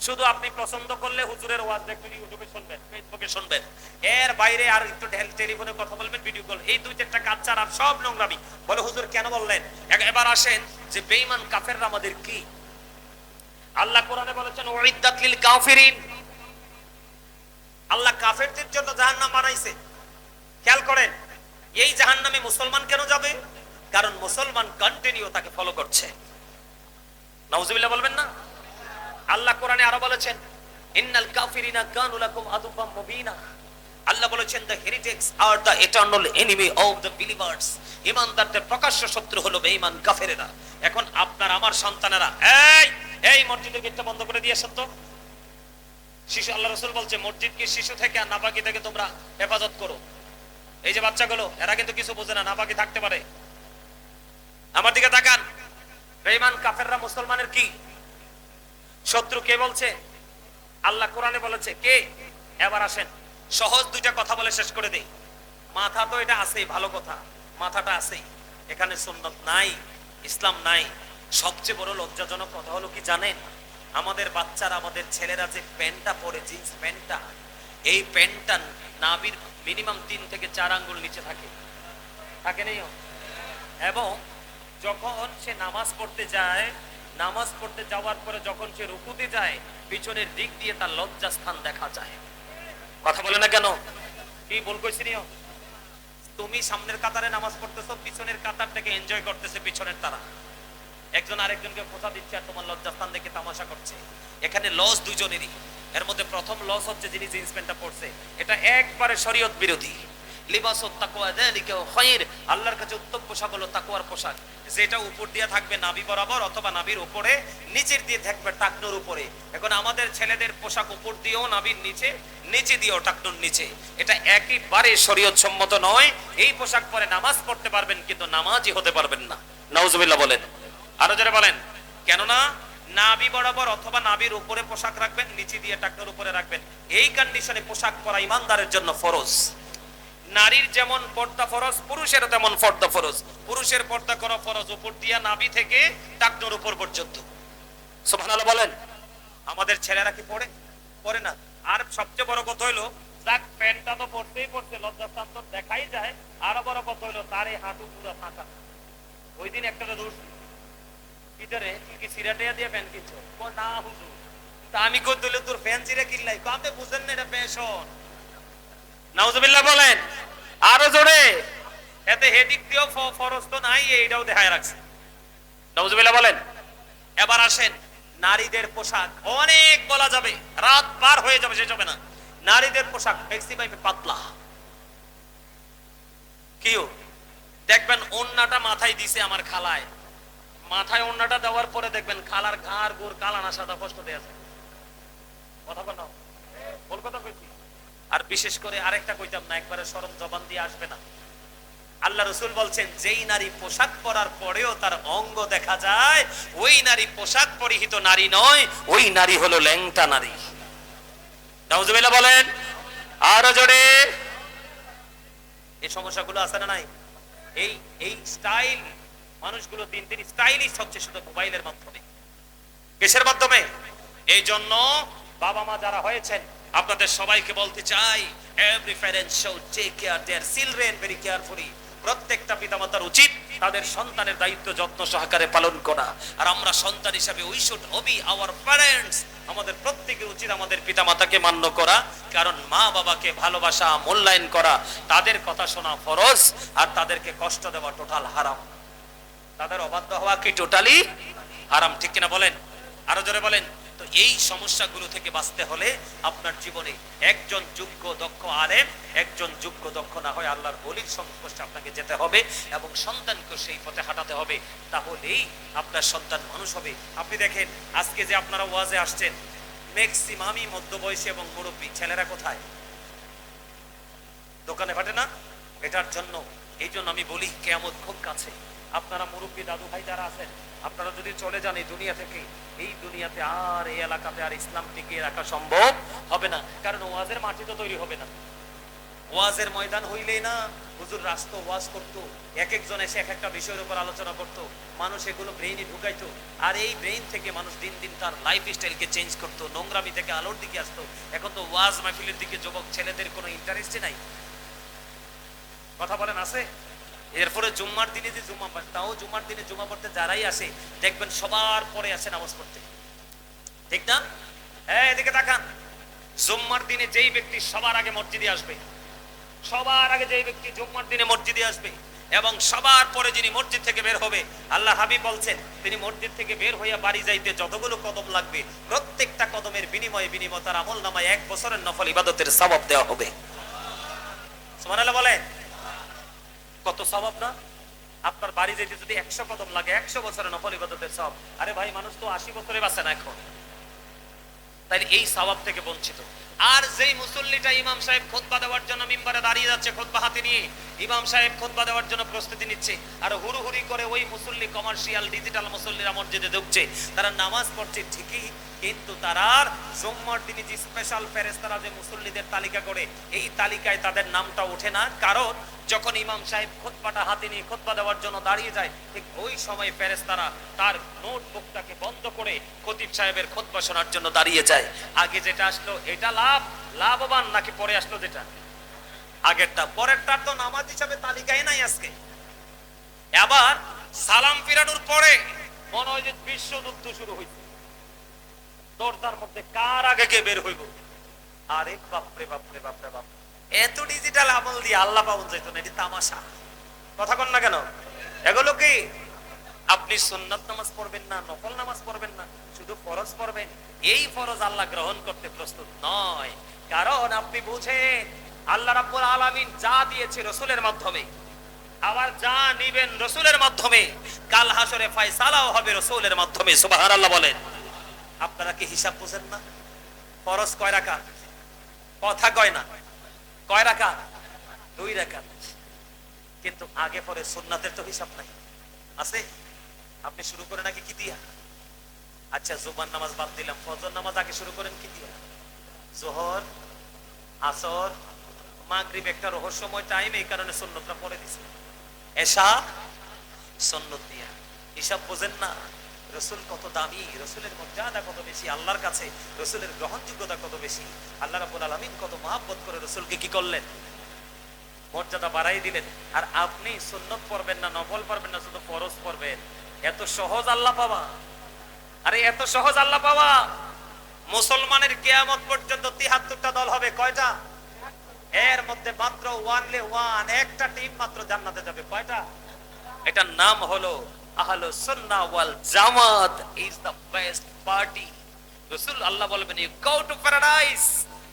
শুধু আপনি পছন্দ করলে হুজুরের ওয়াজ দেখবেন, ইউটিউবে শুনবেন, ফেসবুকে শুনবেন, এর বাইরে আর একটু টেলিফোনে কথা বলবেন, ভিডিও কল, এই 2-4টা কাজ ছাড়া আর সব নোংরামি। বলে হুজুর কেন বললেন? এবার আসেন যে বেঈমান কাফেররা আমাদের কি। আল্লাহ কোরআনে বলেছেন উইদ্দাত লিল কাফিরিন। আল্লাহ কাফেরদের জন্য জাহান্নাম বানাইছে। খেয়াল করেন, এই জাহান্নামে মুসলমান কেন যাবে? কারণ মুসলমান কন্টিনিউ তাকে ফলো করছে। নাউজুবিল্লাহ বলবেন না? আল্লাহ কোরআনে আরো বলেছেন ইন্নাল কাফিরিনা কানু লাকুম আদুওয়াম মুবিনা। আল্লাহ বলেছেন the heretics are the eternal enemy of the believers। ঈমানদারদের প্রকাশ্য শত্রু হলো বেঈমান কাফেরেরা। এখন আপনার আমার সন্তানেরা এই মসজিদের গেটটা বন্ধ করে দিয়ে আসেন তো। শিশু, আল্লাহ রাসূল বলছে মসজিদকে শিশু থেকে আর নাপাকি থেকে তোমরা হেফাজত করো। এই যে বাচ্চাগুলো, এরা কিন্তু কিছু বোঝে না, নাপাকি থাকতে পারে। আমার দিকে তাকান। বেঈমান কাফেররা মুসলমানের কি শত্রু? কে বলছে? আল্লাহ কোরআনে বলেছে কে? এবার আসেন সহজ 2টা কথা বলে শেষ করে দেই। মাথা তো এটা আছেই, ভালো কথা, মাথাটা আছেই। এখানে সুন্নাত নাই, ইসলাম নাই। সবচেয়ে বড় লজ্জাজনক কথা হলো কি জানেন? আমাদের বাচ্চারা, আমাদের ছেলেরা যে প্যান্টটা পরে, জিন্স প্যান্টটা, এই প্যান্টটা নাভির মিনিমাম 3 থেকে 4 আঙ্গুল নিচে থাকে, থাকে নেই? এবং যখন সে নামাজ পড়তে যায়, নামাজ পড়তে যাওয়ার পরে যখন সে রুকুতে যায়, পিছনের দিক দিয়ে তার লজ্জাস্থান দেখা যায়। কথা বলে না কেন? কি বল কইছি নিও? তুমি সামনের কাতারে নামাজ পড়তেছো, পিছনের কাতারটাকে এনজয় করতেছে পিছনের তারা। একজন আরেকজনকে খোঁচা দিচ্ছে আর তোমার লজ্জাস্থান দেখে তামাশা করছে। এখানে লস দুইজনেরই। এর মধ্যে প্রথম লস হচ্ছে যিনি জিন্স প্যান্টটা পরছে, এটা একবারে শরীয়ত বিরোধী। লিবাসুত তাকওয়া যালিকা খায়র। আল্লাহর কাছে উত্তম পোশাক হলো তাকওয়ার পোশাক, যেটা উপর দিয়ে থাকবে নাভি বরাবর, অথবা নাভির উপরে, নিচের দিয়ে থাকবে টাকনুর উপরে। এখন আমাদের ছেলেদের পোশাক উপর দিয়েও নাভির নিচে, নিচে দিয়েও টাকনুর নিচে। এটা একেবারে শরীয়ত সম্মত নয়। এই পোশাক পরে নামাজ পড়তে পারবেন, কিন্তু নামাজই হতে পারবেন না। নাউজুবিল্লাহ বলেন। আরো জোরে বলেন। কেননা নাভি বরাবর অথবা নাভির উপরে পোশাক রাখবেন, নিচে দিয়ে টাকনুর উপরে রাখবেন। এই কন্ডিশনে পোশাক পরা ইমানদারের জন্য ফরজ। নারীর যেমন পর্দা ফরজ, পুরুষেরও তেমন পর্দা ফরজ। পুরুষের পর্দা করা ফরজ উপর দিয়া নাভি থেকে টাকনোর উপর পর্যন্ত। সুবহানাল্লাহ বলেন। আমাদের ছেলেরা কি পড়ে? পড়ে না। আর সবচেয়ে বড় কথা হইলো, যাক প্যান্টটা তো পড়তেই পড়ছে, লজ্জাস্থান তো দেখাই যায়। আরো বড় কথা হইলো তার এই হাঁটু পুরো ফাঁকা। ওই দিন একটা দোষ ভিতরে কি সিরাটিয়া দিয়ে প্যান্ট কিনছো? না হুজুর। তা আমি কই দিলে তোর প্যান্ট চিরা কিনলাই, আপনি বুঝেন না এটা ফ্যাশন। নাউজুবিল্লাহ বলেন আরো জোরে। এতে হেডিক দিও ফরজ তো নাই, এইটাও দেখায় রাখছে। নাউজুবিল্লাহ বলেন। এবার আসেন নারীদের পোশাক। অনেক বলা যাবে, রাত পার হয়ে যাবে, শেষ হবে না। নারীদের পোশাক ম্যাক্সিমাম পাতলা। কিও দেখবেন ওন্নাটা মাথায় দিছে আমার খালায়, মাথায় ওন্নাটা দেওয়ার পরে দেখবেন খালার ঘাড় গোড় কালানা সাদা কষ্ট দেয়া যায়। কথা বল না, কলকাতা কইছি। আর বিশেষ করে আরেকটা কইতাম না, একবারে শরম জবান দিয়ে আসবে না। আল্লাহ রাসূল বলছেন যেই নারী পোশাক পরার পরেও তার অঙ্গ দেখা যায়, ওই নারী পোশাক পরিহিত নারী নয়, ওই নারী হলো ল্যাংটা নারী। নাউজুবিল্লাহ বলেন আরো জোরে। এই সমস্যাগুলো আছে না নাই? এই স্টাইল মানুষগুলো দিন দিন স্টাইলিশ হচ্ছে শুধু মোবাইলের মাধ্যমে। কিসের মাধ্যমে? এই জন্য বাবা মা যারা হয়েছেন আপনাদের সবাইকে বলতে চাই, every parent should take care their children very carefully। প্রত্যেকটা পিতামাতার উচিত তাদের সন্তানের দায়িত্ব যত্ন সহকারে পালন করা। আর আমরা সন্তান হিসেবে we should obey our parents। আমাদের প্রত্যেকের উচিত আমাদের পিতামাতাকে মান্য করা, কারণ মা বাবাকে ভালোবাসা, মূল্যায়ন করা, তাদের কথা শোনা ফরজ, আর তাদেরকে কষ্ট দেওয়া টোটাল হারাম। তাদের অবাধ্য হওয়া কি টোটালি হারাম, ঠিক কিনা বলেন? আরো জোরে বলেন। তো এই সমস্যাগুলো থেকে বাঁচতে হলে আপনার জীবনে একজন যোগ্য দক্ষ আলেম, একজন যোগ্য দক্ষ না হয় আল্লাহর ওলির সংস্পর্শে আপনাকে যেতে হবে এবং সন্তানকে সেই পথে হাঁটাতে হবে। তাহলেই আপনার সন্তান মানুষ হবে। আপনি দেখেন আজকে যে আপনারা ওয়াজে আসছেন, ম্যাক্সিমামই মধ্যবয়সী এবং মুরব্বী। ছেলেরা কোথায়? দোকানে ফাটে না? এটার জন্য এই জন্য আমি বলি কিয়ামত খুব কাছে। আপনারা মুরব্বী দাদু ভাই যারা আছেন, আপনারা যদি চলে যান এই দুনিয়া থেকে, এই দুনিয়াতে আর এই এলাকাতে আর ইসলাম টিকিয়ে রাখা সম্ভব হবে না। কারণ ওয়াজের মাটি তো তৈরি হবে না। ওয়াজের ময়দান হইলেই না হুজুর রাস্তা ওয়াজ করতো, এক একজন এসে এক একটা বিষয়ের উপর আলোচনা করতো, মানুষ এগুলো ব্রেইনে ঢুকাইতো। আর এই ব্রেইন থেকে মানুষ দিন দিন তার লাইফ স্টাইলকে চেঞ্জ করতো, নোংরামি থেকে আলোর দিকে আসতো। এখন তো ওয়াজ মাহফিলের দিকে যুবক ছেলেদের কোনো ইন্টারেস্টই নাই। কথা বলেন আছে? এরপরে জুম্মার দিনে যে জুম্মা, তাও জুম্মার দিনে জুম্মা পড়তে যারাই আসে দেখবেন সবার পরে আসে নামাজ পড়তে, ঠিক না? হ্যাঁ, এদিকে তাকান। জুম্মার দিনে যেই ব্যক্তি সবার আগে মসজিদে আসবে, সবার আগে যেই ব্যক্তি জুম্মার দিনে মসজিদে আসবে এবং সবার পরে যিনি মসজিদ থেকে বের হবে, আল্লাহ হাবিব বলছেন তিনি মসজিদ থেকে বের হইয়া বাড়ি যাইতে যতগুলো কদম লাগবে, প্রত্যেকটা কদমের বিনিময়ে তার আমল নামায় 1 বছরের নফল ইবাদতের সওয়াব দেওয়া হবে। সুবহানাল্লাহ বলেন। কত সওয়াব না? আপনার বাড়ি যেতে যদি 100 কদম লাগে, 100 বছরের নফল ইবাদতের সওয়াব। আরে ভাই, মানুষ তো 80 বছরে বাঁচে না এখন, তাই এই সওয়াব থেকে বঞ্চিত। আর যেই মুসল্লিটা ইমাম সাহেব খুতবা দেওয়ার জন্য মিম্বারে দাঁড়িয়ে যাচ্ছে খুতবা হাতে নিয়ে, ইমাম সাহেব খুতবা দেওয়ার জন্য প্রস্তুতি নিচ্ছে, আর হুড়ুহুড়ি করে ওই মুসল্লি কমার্শিয়াল ডিজিটাল মুসল্লিরা মসজিদে ঢুকছে, তারা নামাজ পড়ছে ঠিকই, কিন্তু তারা জুম্মার দিনে যে স্পেশাল ফেরেশতারা যে মুসল্লিদের তালিকা করে, এই তালিকায় তাদের নামটা ওঠে না। কারণ যখন ইমাম সাহেব খুতবাটা হাতে নিয়ে খুতবা দেওয়ার জন্য দাঁড়িয়ে যায়, ঠিক ওই সময় ফেরেশতারা তার নোটবুকটাকে বন্ধ করে খতিব সাহেবের খুতবা শোনার জন্য দাঁড়িয়ে যায়। আগে যেটা আসলো এটা লাভবান নাকি পরে আসলো যেটা আগেরটা? পরেরটা তো নামাজ হিসাবে তালিকায় নাই আজকে। আবার সালাম ফিরানোর পরে মনে হয় যে বিশ্বযুদ্ধ শুরু হইছে, দরজার মধ্যে কার আগে কে বের হইব। আরে বাপরে বাপরে বাপরে বাপ, এত ডিজিটাল আমল দিয়ে আল্লাহ পাওয়া যেত না, এটি তামাশা। কথা কন না কেন? এগুলো কি? আপনি সুন্নাত নামাজ পড়বেন না, নফল নামাজ পড়বেন না, শুধু ফরজ পড়বেন। এই ফরজ আল্লাহ গ্রহণ করতে প্রস্তুত নয়। কারণ আপনি বুঝেন আল্লাহ রাব্বুল আলামিন যা দিয়েছে রাসূলের মাধ্যমে, আবার যা নিবেন রাসূলের মাধ্যমে, কাল হাসরে ফয়সালাও হবে রাসূলের মাধ্যমে। সুবহানাল্লাহ বলেন। আপনারা কি হিসাব বুঝেন না? ফরজ কয় রাকাত? কথা কয় না। কয় রাকাত? 2 রাকাত। কিন্তু আগে পরে সুন্নাতের তো হিসাব নাই, আছে? আপনি শুরু করেন আগে কি দিয়া? আচ্ছা, জুমার নামাজ বাদ দিলাম, ফজর নামাজ আগে শুরু করেন কি দিয়া? যোহর, আসর, মাগরিব একটা রহস্যময় টাইম, এই কারণে সুন্নতটা পড়ে দিছে। এশা সুন্নত দিয়া হিসাব বোঝেন না। রসুল কত দামি, রসুলের মর্যাদা কত বেশি আল্লাহর কাছে, রসুলের গ্রহণযোগ্যতা কত বেশি। আল্লাহ রাব্বুল আলামিন কত মহব্বত করে রসুলকে কি করলেন, মর্যাদা বাড়াই দিলেন। আর আপনি সুন্নত পড়বেন না, নফল পড়বেন না, শুধু ফরজ পড়বেন। এত সহজ আল্লাহ পাওয়া, আরে এত সহজ আল্লাহ পাওয়া। মুসলমানের কিয়ামত পর্যন্ত ৭৩টা দল হবে, কয়টা? এর মধ্যে মাত্র একটা টিম মাত্র জান্নাতে যাবে। কয়টা? এটার নাম হলো আহলুস সুন্নাহ ওয়াল জামাত ইজ দ্য বেস্ট পার্টি। রাসূল আল্লাহ বলবেন ইউ গো টু প্যারাডাইস।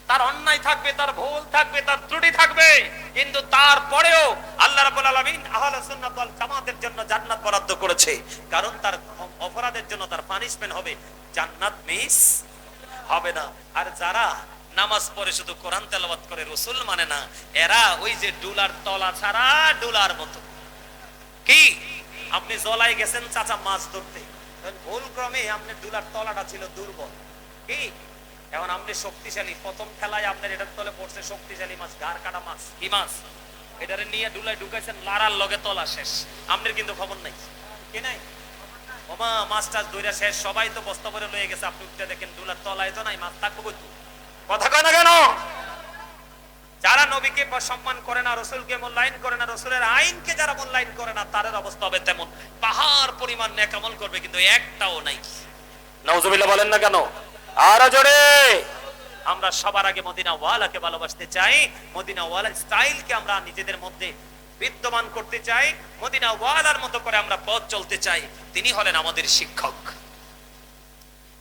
তার অন্যায় থাকবে, তার ভুল থাকবে, তার ত্রুটি থাকবে, কিন্তু তারপরেও আল্লাহ রাব্বুল আলামিন আহলুস সুন্নাহ ওয়াল জামাতের জন্য জান্নাত বরাদ্দ করেছে। কারণ তার অপরাধের জন্য তার পানিশমেন্ট হবে, জান্নাত মিস হবে না। আর যারা নামাজ পড়ে শুধু কোরআন তেলাওয়াত করে, রাসূল মানে না, এরা ওই যে ডুলার তলা ছাড়া ডুলার মতো। কি আপনি জলাই গেছেন চাচা মাছ ধরতে, ভুল ক্রমে আপনার ডুলার তলাটা ছিল দুর্বল। কি এখন আপনি শক্তিশালী, প্রথম খেলায় আপনার এটার তলে পড়ছে শক্তিশালী মাছ, ঘাড় কাটা মাছ। কি মাছ? এটারে নিয়ে ডুলায় ঢুকাইছেন, লারার লগে তলা শেষ, আপনার কিন্তু খবর নাই। কি নাই? ওমা মাছ টাছ ধইরা শেষ, সবাই তো বস্তা ভরে লয়ে গেছে, আপনি উঠতে দেখেন ডুলার তলায় তো নাই, মাছ থাকবো কই? কথা কয় না কেন? যারা নবীকে সম্মান করে না, রসুলকে মূল্যায়ন করে না, রসুলের আইনকে যারা মূল্যায়ন করে না, তাদের অবস্থা হবে তেমন। পাহাড় পরিমাণ নেক আমল করবে, কিন্তু একটাও নাই। নাউজুবিল্লাহ বলেন না কেন? আর জোরে। আমরা সবার আগে মদিনা ওয়ালাকে ভালোবাসতে চাই, মদিনা ওয়ালার স্টাইলকে আমরা নিজেদের মধ্যে বিদ্যমান করতে চাই, মদিনা ওয়ালার মতো করে আমরা পথ চলতে চাই। তিনি হলেন আমাদের শিক্ষক,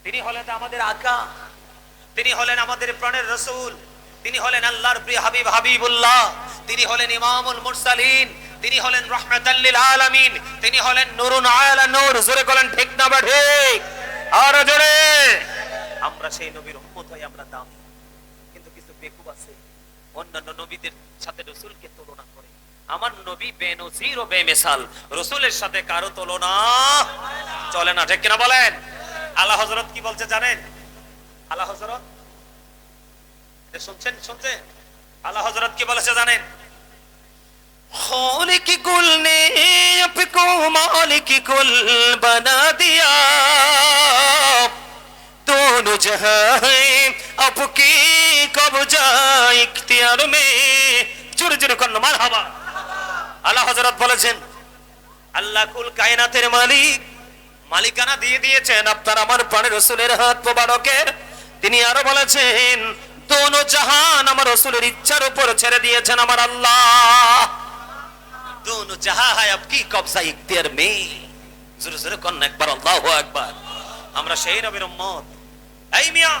তিনি হলেন আমাদের আকা, তিনি হলেন আমাদের প্রাণের রসুল, তিনি হলেন আল্লাহর প্রিয় হাবিব হাবিবুল্লাহ, তিনি হলেন ইমামুল মুরসালিন, তিনি হলেন রাহমাতাল লিল আলামিন, তিনি হলেন নূরুন আলা নূর। জোরে বলেন ঠিক না বা ঠিক? আর জোরে। আমরা সেই নবীর উম্মত হই, আমরা দামি। কিন্তু কিছু বেকুব আছে অন্যান্য নবীদের সাথে রাসূলকে তুলনা করে। আমার নবী বেনজির ও বেমিসাল, রাসূলের সাথে কারো তুলনা চলে না। ঠিক কিনা বলেন? আলা হযরত কি বলছে জানেন? আলা হযরত শুনছেন? আলা হযরত কি বলেছে জানেন? खालिक कुल ने आपको मालिक कुल बना दिया, दोनों जहां है आपकी कब्जा इख्तियार में। জোরে জোরে কোন মারহাবা। আলা হযরত বলেছেন আল্লাহ কুল কায়নাতের মালিক, মালিকানা দিয়ে দিয়েছেন আপনার আমার প্রাণের রাসূলের হাত মোবারকের। তিনি আরো বলেছেন দোনো জাহান আমার রাসূলের ইচ্ছার উপর ছেড়ে দিয়েছেন আমার আল্লাহ। দোনো জাহান है आपकी कब्जा इख्तियार में। জোরে জোরে কোন একবার আল্লাহু আকবার। আমরা সেই নবীর উম্মত। এই মিয়া,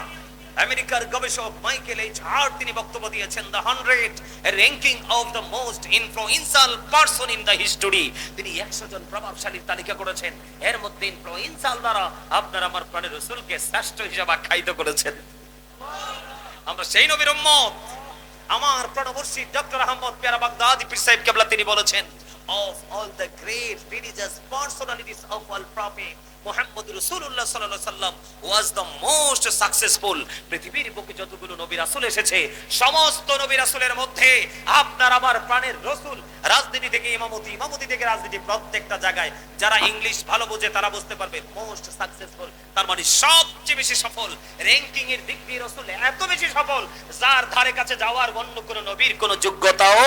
আমেরিকার গবেষক মাইকেল এইচ হার্ট তিনি বক্তব্য দিয়েছেন the 100 ranking of the most influential person in the history. তিনি 100 জন প্রভাবশালী তালিকা করেছেন, এর মধ্যে ইনফ্লুয়েন্সিয়াল দ্বারা আপনার আমার প্রাণের রাসূলকে শ্রেষ্ঠ হিসেবে আখ্যায়িত করেছেন। আমরা সেই নবীর উম্মত। আমার প্রাণবর্ষী ডক্টর আহমদ পেয়ারা বাগদাদি পীর সাহেব কেবলা তিনি বলেছেন of all the great religious personalities of all prophet Muhammad রাসূলুল্লাহ সাল্লাল্লাহু আলাইহি সাল্লাম was the most successful। পৃথিবীর বুকে যতগুলো নবী রাসূল এসেছে, সমস্ত নবী রাসূলের মধ্যে আপনার আমার প্রাণের রাসূল রাজনীতি থেকে ইমামতি, ইমামতি থেকে রাজনীতি, প্রত্যেকটা জায়গায় যারা ইংলিশ ভালো বোঝে তারা বুঝতে পারবে মোস্ট সাকসেসফুল, তার মানে সবচেয়ে বেশি সফল। র‍্যাঙ্কিং এর দিক দিয়ে রাসূল এত বেশি সফল, যার ধারে কাছে যাওয়ার অন্য কোনো নবীর কোনো যোগ্যতাও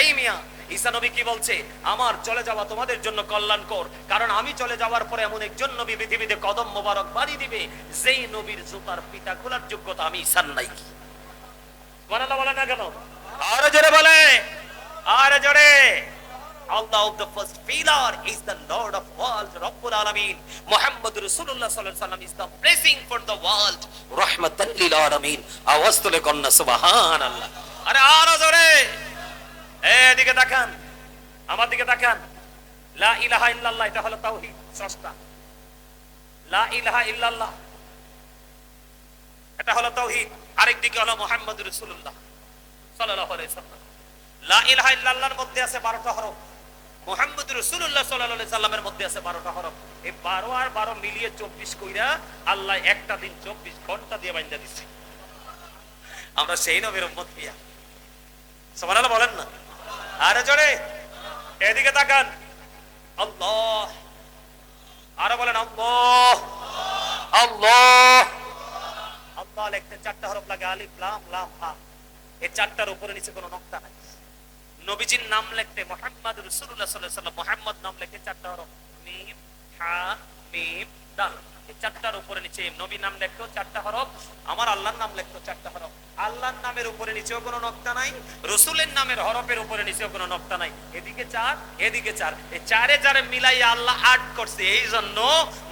এই মিয়া। ঈসা নবী কি বলছে? আমার চলে যাওয়া তোমাদের জন্য কল্যাণকর, কারণ আমি চলে যাওয়ার পরে এমন একজন নবী পৃথিবীতে কদম মোবারক বাড়ি দিবে, যেই নবীর জুতার পিতা খোলার যোগ্যতা আমি ঈসার নাই। সুবহানাল্লাহ বলেন না কেন? আরে জোরে বলে, আরে জোরে। Allah of the first pillar is the Lord of world, Rabbul Alamin. Muhammad Rasulullah sallallahu alaihi wasallam is the blessing for the world, rahmatan lil alamin. আওয়াজ তুলে কন্না সুবহানাল্লাহ। আরে আরে জোরে। এদিকে তাকান, আমার দিকে তাকান। লা ইলাহা ইল্লাল্লাহ, এটা হলো তাওহীদ ষষ্ঠটা। লা ইলাহা ইল্লাল্লাহ, এটা হলো তাওহীদ। আরেক দিকে হলো মুহাম্মদুর রাসূলুল্লাহ সাল্লাল্লাহু আলাইহি সাল্লাম। লা ইলাহা ইল্লাল্লাহর মধ্যে আছে 12টা হরফ, মুহাম্মদুর রাসূলুল্লাহ সাল্লাল্লাহু আলাইহি সাল্লামের মধ্যে আছে 12টা হরফ। এই 12 আর 12 মিলিয়ে 24 কইরা আল্লাহ একটা দিন 24 ঘন্টা দিয়ে বাইন্ধা দিছে। আমরা সেই নবীর উম্মত পিয়া। সুবহানাল্লাহ বলেন না আরে জোরে এদিকে তাকান আল্লাহ আরো বলেন আল্লাহ আল্লাহ আল্লাহ লিখতে চারটা হরফ লাগে আলিফ লাম লাম হা এই চারটার উপরে নিচে কোনো নকতা নাই নবীজির নাম লিখতে মুহাম্মদ রাসূলুল্লাহ সাল্লাল্লাহু আলাইহি ওয়াসাল্লাম মুহাম্মদ নাম লিখতে চারটা হরফ মিম হা মিম দাল এই চারটার উপরে নিচে নবী নাম লিখতেও চারটা হরফ আমার আল্লাহর নাম লিখতেও চারটা হরফ আল্লাহর নামের উপরে নিচেও কোনো নকতা নাই রাসূলের নামের হরফের উপরে নিচেও কোনো নকতা নাই এদিকে চার এদিকে চার এই চারে চারে মিলাইয়া আল্লাহ আট করছে এই জন্য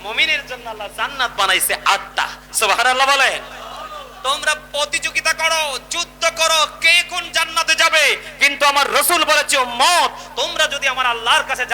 মুমিনের জন্য আল্লাহ জান্নাত বানাইছে আটটা সুবহানাল্লাহ বলেন তোমরা প্রতিযোগিতা করো যুদ্ধ করো কে কোন জান্নাতে যাবে কিন্তু আমার রাসূল বলেছে উম্মত তোমরা যদি আমার আল্লাহর কাছে